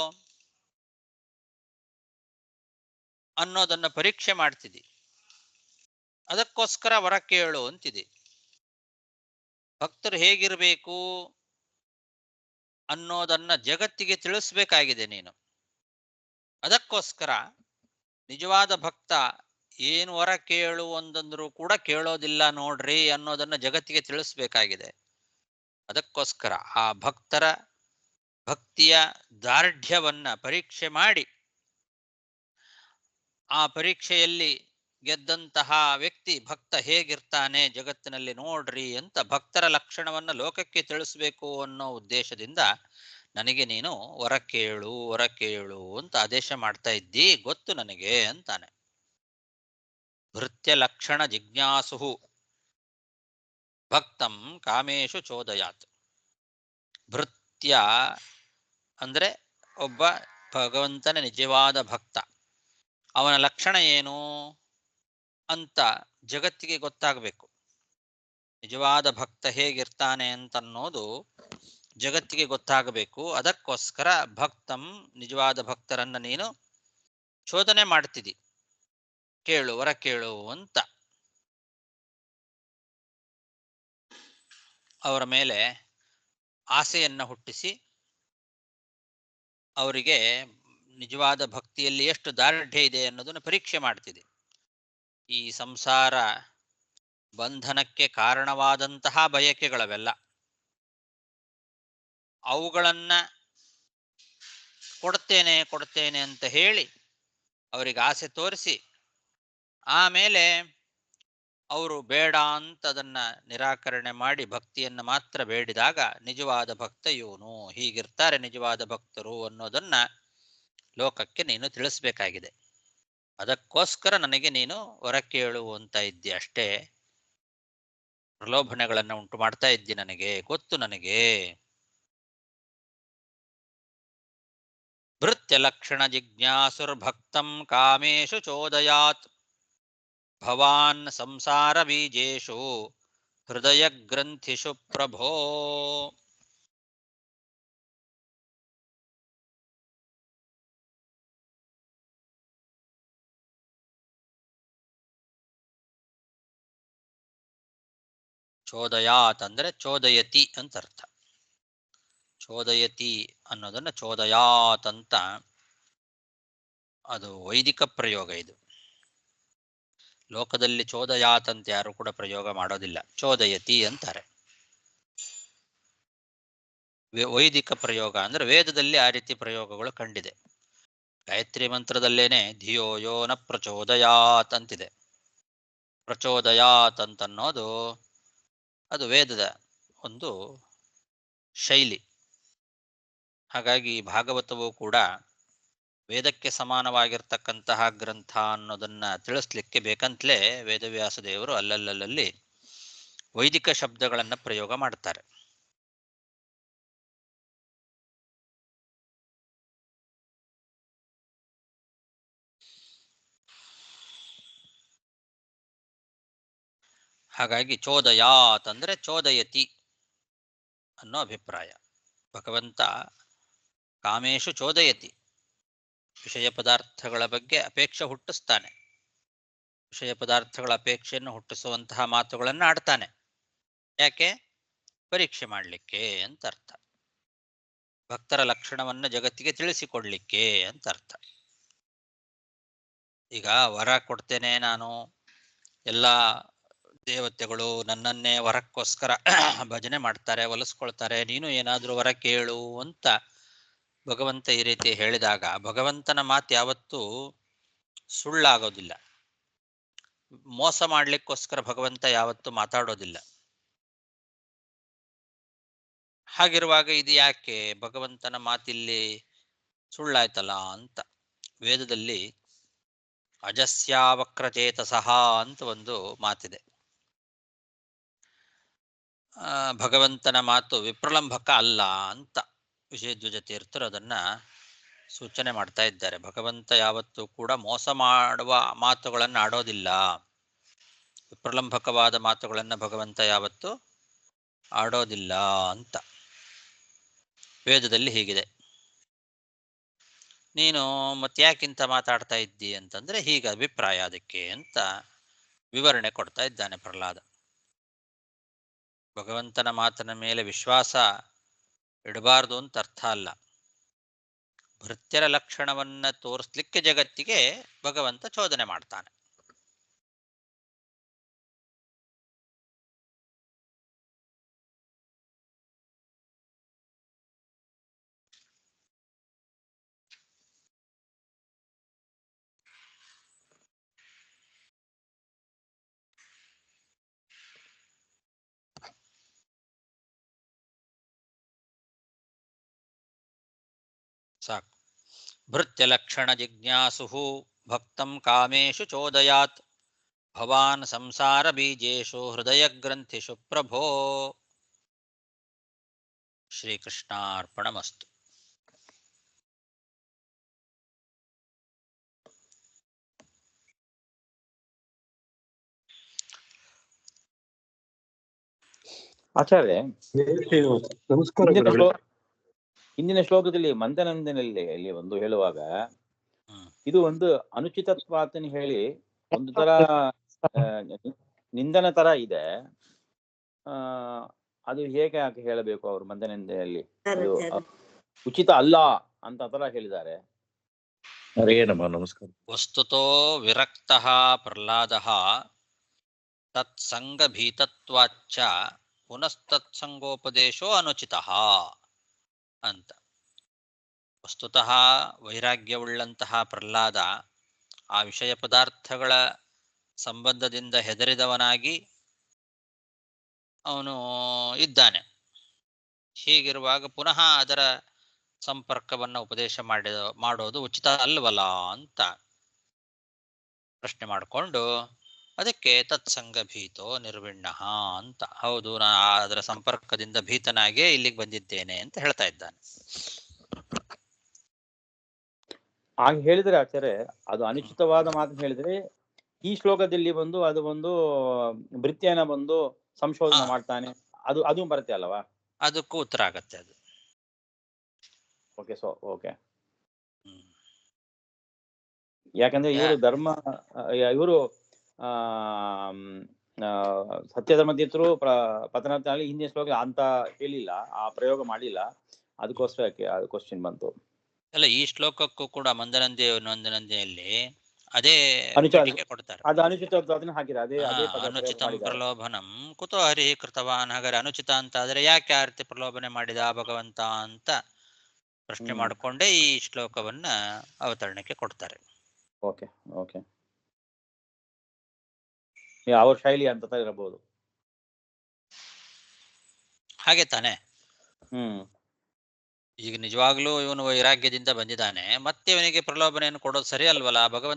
S1: ಅನ್ನೋದನ್ನ ಪರೀಕ್ಷೆ ಮಾಡ್ತಿದ್ದಿ. ಅದಕ್ಕೋಸ್ಕರ ವರ ಕೇಳು ಅಂತಿದೆ. ಭಕ್ತರು ಹೇಗಿರಬೇಕು ಅನ್ನೋದನ್ನ ಜಗತ್ತಿಗೆ ತಿಳಿಸ್ಬೇಕಾಗಿದೆ ನೀನು. ಅದಕ್ಕೋಸ್ಕರ ನಿಜವಾದ ಭಕ್ತ ಏನು ವರ ಕೇಳು ಒಂದಂದ್ರೂ ಕೂಡ ಕೇಳೋದಿಲ್ಲ ನೋಡ್ರಿ ಅನ್ನೋದನ್ನ ಜಗತ್ತಿಗೆ ತಿಳಿಸ್ಬೇಕಾಗಿದೆ. ಅದಕ್ಕೋಸ್ಕರ ಆ ಭಕ್ತರ ಭಕ್ತಿಯ ದಾರ್ಢ್ಯವನ್ನ ಪರೀಕ್ಷೆ ಮಾಡಿ, ಆ ಪರೀಕ್ಷೆಯಲ್ಲಿ ಗೆದ್ದಂತಹ ವ್ಯಕ್ತಿ ಭಕ್ತ ಹೇಗಿರ್ತಾನೆ ಜಗತ್ತಿನಲ್ಲಿ ನೋಡ್ರಿ ಅಂತ ಭಕ್ತರ ಲಕ್ಷಣವನ್ನ ಲೋಕಕ್ಕೆ ತಿಳಿಸ್ಬೇಕು ಅನ್ನೋ ಉದ್ದೇಶದಿಂದ ನನಗೆ ನೀನು ವರ ಕೇಳು ವರ ಕೇಳು ಅಂತ ಆದೇಶ ಮಾಡ್ತಾ ಇದ್ದಿ, ಗೊತ್ತು ನನಗೆ ಅಂತಾನೆ. ಭೃತ್ಯ ಲಕ್ಷಣ ಜಿಜ್ಞಾಸು ಭಕ್ತಂ ಕಾಮೇಶು ಚೋದಯಾತ್. ಭೃತ್ಯ ಅಂದ್ರೆ ಒಬ್ಬ ಭಗವಂತನ ನಿಜವಾದ ಭಕ್ತ. ಅವನ ಲಕ್ಷಣ ಏನು ಅಂತ ಜಗತ್ತಿಗೆ ಗೊತ್ತಾಗಬೇಕು. ನಿಜವಾದ ಭಕ್ತ ಹೇಗಿರ್ತಾನೆ ಅಂತನ್ನೋದು ಜಗತ್ತಿಗೆ ಗೊತ್ತಾಗಬೇಕು. ಅದಕ್ಕೋಸ್ಕರ ಭಕ್ತಂ, ನಿಜವಾದ ಭಕ್ತರನ್ನ ನೀನು ಶೋಧನೆ ಮಾಡ್ತಿದ್ದಿ, ಕೇಳು ವರ ಕೇಳು ಅಂತ ಅವರ ಮೇಲೆ ಆಸೆಯನ್ನ ಹುಟ್ಟಿಸಿ ಅವರಿಗೆ ನಿಜವಾದ ಭಕ್ತಿಯಲ್ಲಿ ಎಷ್ಟು ದಾರ್ಢ್ಯ ಇದೆ ಅನ್ನೋದನ್ನು ಪರೀಕ್ಷೆ ಮಾಡ್ತಿದೆ. ಈ ಸಂಸಾರ ಬಂಧನಕ್ಕೆ ಕಾರಣವಾದಂತಹ ಬಯಕೆಗಳವೆಲ್ಲ, ಅವುಗಳನ್ನ ಕೊಡ್ತೇನೆ ಕೊಡ್ತೇನೆ ಅಂತ ಹೇಳಿ ಅವರಿಗೆ ಆಸೆ ತೋರಿಸಿ ಆಮೇಲೆ ಅವರು ಬೇಡ ಅಂತ ಅದನ್ನ ನಿರಾಕರಣೆ ಮಾಡಿ ಭಕ್ತಿಯನ್ನು ಮಾತ್ರ ಬೇಡಿದಾಗ ನಿಜವಾದ ಭಕ್ತ ಇವನು, ಹೀಗಿರ್ತಾರೆ ನಿಜವಾದ ಭಕ್ತರು ಅನ್ನೋದನ್ನ ಲೋಕಕ್ಕೆ ನೀನು ತಿಳಿಸ್ಬೇಕಾಗಿದೆ. ಅದಕ್ಕೋಸ್ಕರ ನನಗೆ ನೀನು ವರ ಕೇಳು ಅಂತ ಇದ್ದಿ ಅಷ್ಟೇ. ಪ್ರಲೋಭನೆಗಳನ್ನು ಉಂಟು ಮಾಡ್ತಾ ಇದ್ದಿ, ನನಗೆ ಗೊತ್ತು ನನಗೆ. ಭೃತ್ಯ ಲಕ್ಷಣ ಜಿಜ್ಞಾಸುರ್ಭಕ್ತಂ ಕಾಮೇಶು ಚೋದಯಾತ್ ಭವಾನ್ ಸಂಸಾರ ಬೀಜೇಶು ಹೃದಯ ಗ್ರಂಥಿಷು ಪ್ರಭೋ. ಚೋದಯಾತ್ ಅಂದ್ರೆ ಚೋದಯತಿ ಅಂತ ಅರ್ಥ. ಚೋದಯತಿ ಅನ್ನೋದನ್ನ ಚೋದಯಾತ್ ಅಂತ, ಅದು ವೈದಿಕ ಪ್ರಯೋಗ. ಇದು ಲೋಕದಲ್ಲಿ ಚೋದಯಾತ್ ಅಂತ ಯಾರು ಕೂಡ ಪ್ರಯೋಗ ಮಾಡೋದಿಲ್ಲ, ಚೋದಯತಿ ಅಂತಾರೆ. ವೈದಿಕ ಪ್ರಯೋಗ ಅಂದ್ರೆ ವೇದದಲ್ಲಿ ಆ ರೀತಿ ಪ್ರಯೋಗಗಳು ಕಂಡಿದೆ. ಗಾಯತ್ರಿ ಮಂತ್ರದಲ್ಲೇನೆ ಧಿಯೋ ಯೋ ನ ಪ್ರಚೋದಯಾತ್ ಅಂತಿದೆ. ಪ್ರಚೋದಯಾತ್ ಅಂತನ್ನೋದು ಅದು ವೇದದ ಒಂದು ಶೈಲಿ. ಹಾಗಾಗಿ ಭಾಗವತವು ಕೂಡ ವೇದಕ್ಕೆ ಸಮಾನವಾಗಿರ್ತಕ್ಕಂತಹ ಗ್ರಂಥ ಅನ್ನೋದನ್ನ ತಿಳಿಸ್ಲಿಕ್ಕೆ ಬೇಕಂತಲೇ ವೇದವ್ಯಾಸ ದೇವರು ಅಲ್ಲಲ್ಲಿ ವೈದಿಕ ಶಬ್ದಗಳನ್ನ ಪ್ರಯೋಗ ಮಾಡ್ತಾರೆ. ಹಾಗಾಗಿ ಚೋದಯಾತ್ ಅಂದ್ರೆ ಚೋದಯತಿ ಅನ್ನೋ ಅಭಿಪ್ರಾಯ. ಭಗವಂತ ಕಾಮೇಶು ಚೋದಯತಿ, ವಿಷಯ ಪದಾರ್ಥಗಳ ಬಗ್ಗೆ ಅಪೇಕ್ಷೆ ಹುಟ್ಟಿಸ್ತಾನೆ. ವಿಷಯ ಪದಾರ್ಥಗಳ ಅಪೇಕ್ಷೆಯನ್ನು ಹುಟ್ಟಿಸುವಂತಹ ಮಾತುಗಳನ್ನು ಆಡ್ತಾನೆ. ಯಾಕೆ? ಪರೀಕ್ಷೆ ಮಾಡಲಿಕ್ಕೆ ಅಂತ ಅರ್ಥ. ಭಕ್ತರ ಲಕ್ಷಣವನ್ನ ಜಗತ್ತಿಗೆ ತಿಳಿಸಿಕೊಡ್ಲಿಕ್ಕೆ ಅಂತ ಅರ್ಥ. ಈಗ ವರ ಕೊಡ್ತೇನೆ ನಾನು, ಎಲ್ಲ ದೇವತೆಗಳು ನನ್ನನ್ನೇ ವರಕ್ಕೋಸ್ಕರ ಭಜನೆ ಮಾಡ್ತಾರೆ, ಒಲಿಸ್ಕೊಳ್ತಾರೆ, ನೀನು ಏನಾದ್ರೂ ವರ ಕೇಳು ಅಂತ ಭಗವಂತ ಈ ರೀತಿ ಹೇಳಿದಾಗ ಭಗವಂತನ ಮಾತು ಯಾವತ್ತೂ ಸುಳ್ಳಾಗೋದಿಲ್ಲ. ಮೋಸ ಮಾಡ್ಲಿಕ್ಕೋಸ್ಕರ ಭಗವಂತ ಯಾವತ್ತೂ ಮಾತಾಡೋದಿಲ್ಲ. ಹಾಗಿರುವಾಗ ಇದು ಯಾಕೆ ಭಗವಂತನ ಮಾತಿಲ್ಲಿ ಸುಳ್ಳಾಯ್ತಲ್ಲ ಅಂತ ವೇದದಲ್ಲಿ ಅಜಸ್ಯಾವಕ್ರಚೇತಸಃ ಅಂತ ಒಂದು ಮಾತಿದೆ. ಭಗವಂತನ ಮಾತು ವಿಪ್ರಲಂಬಕ ಅಲ್ಲ ಅಂತ ವಿಜಯಧ್ವಜ ತೀರ್ಥರು ಅದನ್ನ ಸೂಚನೆ ಮಾಡ್ತಾ ಇದ್ದಾರೆ. ಭಗವಂತ ಯಾವತ್ತೂ ಕೂಡ ಮೋಸ ಮಾಡುವ ಮಾತುಗಳನ್ನು ಆಡೋದಿಲ್ಲ, ವಿಪ್ರಲಂಬಕವಾದ ಮಾತುಗಳನ್ನು ಭಗವಂತ ಯಾವತ್ತೂ ಆಡೋದಿಲ್ಲ ಅಂತ ವೇದದಲ್ಲಿ ಹೀಗಿದೆ. ನೀನು ಮತ್ತ್ಯಾಕಿಂತ ಮಾತಾಡ್ತಾ ಇದ್ದಿ ಅಂತಂದ್ರೆ ಹೀಗೆ ಅಭಿಪ್ರಾಯ ಅದಕ್ಕೆ ಅಂತ ವಿವರಣೆ ಕೊಡ್ತಾ ಇದ್ದಾನೆ ಪ್ರಹ್ಲಾದ. ಭಗವಂತನ ಮಾತಿನ ಮೇಲೆ ವಿಶ್ವಾಸ ಇಡಬಾರ್ದು ಅಂತ ಅರ್ಥ ಅಲ್ಲ. ಭೃತ್ಯರ ಲಕ್ಷಣವನ್ನ ತೋರಿಸ್ಲಿಕ್ಕೆ ಜಗತ್ತಿಗೆ ಭಗವಂತ ಚೋದನೆ ಮಾಡ್ತಾನೆ. ಸಾಕು. ಭೃತ್ಯಲಕ್ಷಣ ಜಿಜ್ಞಾಸು ಭಕ್ತಂ ಕಾಮೇಶು ಚೋದಯಾತ್ ಭವಾನ್ ಸಂಸಾರ ಬೀಜೇಶು ಹೃದಯ ಗ್ರಂಥಿಷು ಪ್ರಭೋ. ಶ್ರೀಕೃಷ್ಣಾರ್ಪಣಮಸ್ತು.
S2: ಆಚಾರ್ಯ,
S3: ನಮಸ್ಕಾರ.
S2: ಹಿಂದಿನ ಶ್ಲೋಕದಲ್ಲಿ ಮಂದನಂದನಲ್ಲಿ ಒಂದು ಹೇಳುವಾಗ ಇದು ಒಂದು ಅನುಚಿತತ್ವಾತನ ಹೇಳಿ ಒಂದು ತರ ನಿಂದನ ತರ ಇದೆ. ಅದು ಹೇಗೆ ಯಾಕೆ ಹೇಳಬೇಕು? ಅವರು ಮಂದನಂದನಲ್ಲಿ ಉಚಿತ ಅಲ್ಲ ಅಂತ ತರ ಹೇಳಿದ್ದಾರೆ.
S3: ನಮಸ್ಕಾರ.
S1: ವಸ್ತುತೋ ವಿರಕ್ತಃ ಪ್ರಹ್ಲಾದಃ ತತ್ಸಂಗಭೀತತ್ವಾಚ್ಚ ಪುನಸ್ತತ್ಸಂಗೋಪದೇಶೋ ಅನುಚಿತಃ ಅಂತ. ವಸ್ತುತಃ ವೈರಾಗ್ಯವುಳ್ಳಂತಹ ಪ್ರಹ್ಲಾದ ಆ ವಿಷಯ ಪದಾರ್ಥಗಳ ಸಂಬಂಧದಿಂದ ಹೆದರಿದವನಾಗಿ ಅವನು ಇದ್ದಾನೆ. ಹೀಗಿರುವಾಗ ಪುನಃ ಅದರ ಸಂಪರ್ಕವನ್ನು ಉಪದೇಶ ಮಾಡೋದು ಉಚಿತ ಅಲ್ವಲ್ಲ ಅಂತ ಪ್ರಶ್ನೆ ಮಾಡಿಕೊಂಡು ಅದಕ್ಕೆ ತತ್ಸಂಗ ಭೀತೋ ನಿರ್ವಿಣ್ಣ ಅಂತ. ಹೌದು, ನಾನು ಅದರ ಸಂಪರ್ಕದಿಂದ ಭೀತನಾಗೇ ಇಲ್ಲಿಗೆ ಬಂದಿದ್ದೇನೆ ಅಂತ ಹೇಳ್ತಾ ಇದ್ದಾನೆ.
S2: ಹಾಗೆ ಹೇಳಿದ್ರೆ ಆಚಾರ್ಯ, ಅದು ಅನುಚಿತವಾದ ಮಾತನ್ನು ಹೇಳಿದ್ರೆ ಈ ಶ್ಲೋಕದಲ್ಲಿ ಬಂದು ಅದು ಒಂದು ಭೃತ್ಯನ ಬಂದು ಸಂಶೋಧನೆ ಮಾಡ್ತಾನೆ, ಅದು ಬರುತ್ತೆ ಅಲ್ಲವಾ?
S1: ಅದಕ್ಕೂ ಉತ್ತರ ಆಗತ್ತೆ ಅದು.
S2: ಓಕೆ, ಯಾಕಂದ್ರೆ ಇವರು ಸತ್ಯಧರ್ಮ ತೀರ್ಥರು ಪತನಾದಲ್ಲಿ ಹಿಂದಿನ ಶ್ಲೋಕ ಅಂತ ಹೇಳಿಲ್ಲ, ಆ ಪ್ರಯೋಗ ಮಾಡಿಲ್ಲ. ಅದಕ್ಕೋಸ್ಕರ ಅದು ಕ್ವಶನ್ ಬಂತು.
S1: ಅಲ್ಲ, ಈ ಶ್ಲೋಕಕ್ಕೂ ಕೂಡ ಮಂದನಂದಿ ನಂದಿಯಲ್ಲಿ ಅದೇ
S2: ಅನುಚಿತ
S1: ಪೀಠಿಕೆ ಕೊಡ್ತಾರೆ.
S2: ಅದು ಅನುಚಿತ ಅದನ್ನ ಹಾಕಿದ ಅದೇ ಅದೇ ಪದ ಪ್ರಯೋಗ
S1: ಅನುಚಿತಂ
S2: ಮಾಡಿದ್ದಾರೆ.
S1: ಪ್ರಲೋಭನಂ ಕುತೋ ಹರಿ ಕೃತವಾನ್. ಹಾಗಾದ್ರೆ ಅನುಚಿತ ಅಂತ ಆದ್ರೆ ಯಾಕೆ ಆ ರೀತಿ ಪ್ರಲೋಭನೆ ಮಾಡಿದ ಭಗವಂತ ಅಂತ ಪ್ರಶ್ನೆ ಮಾಡಿಕೊಂಡೇ ಈ ಶ್ಲೋಕವನ್ನ ಅವತರಣಕ್ಕೆ ಕೊಡ್ತಾರೆ.
S2: ಓಕೆ ಓಕೆ, ಅವ್ರ ಶೈಲಿ ಅಂತ ಇರಬಹುದು.
S1: ಹಾಗೆ ತಾನೆ. ಈಗ ನಿಜವಾಗ್ಲೂ ಇವನು ವೈರಾಗ್ಯದಿಂದ ಬಂದಿದ್ದಾನೆ, ಮತ್ತೆ ಇವನಿಗೆ ಪ್ರಲೋಭನೆಯನ್ನು ಕೊಡೋದು ಸರಿ ಅಲ್ವಲ್ಲ? ಭಗವಂತ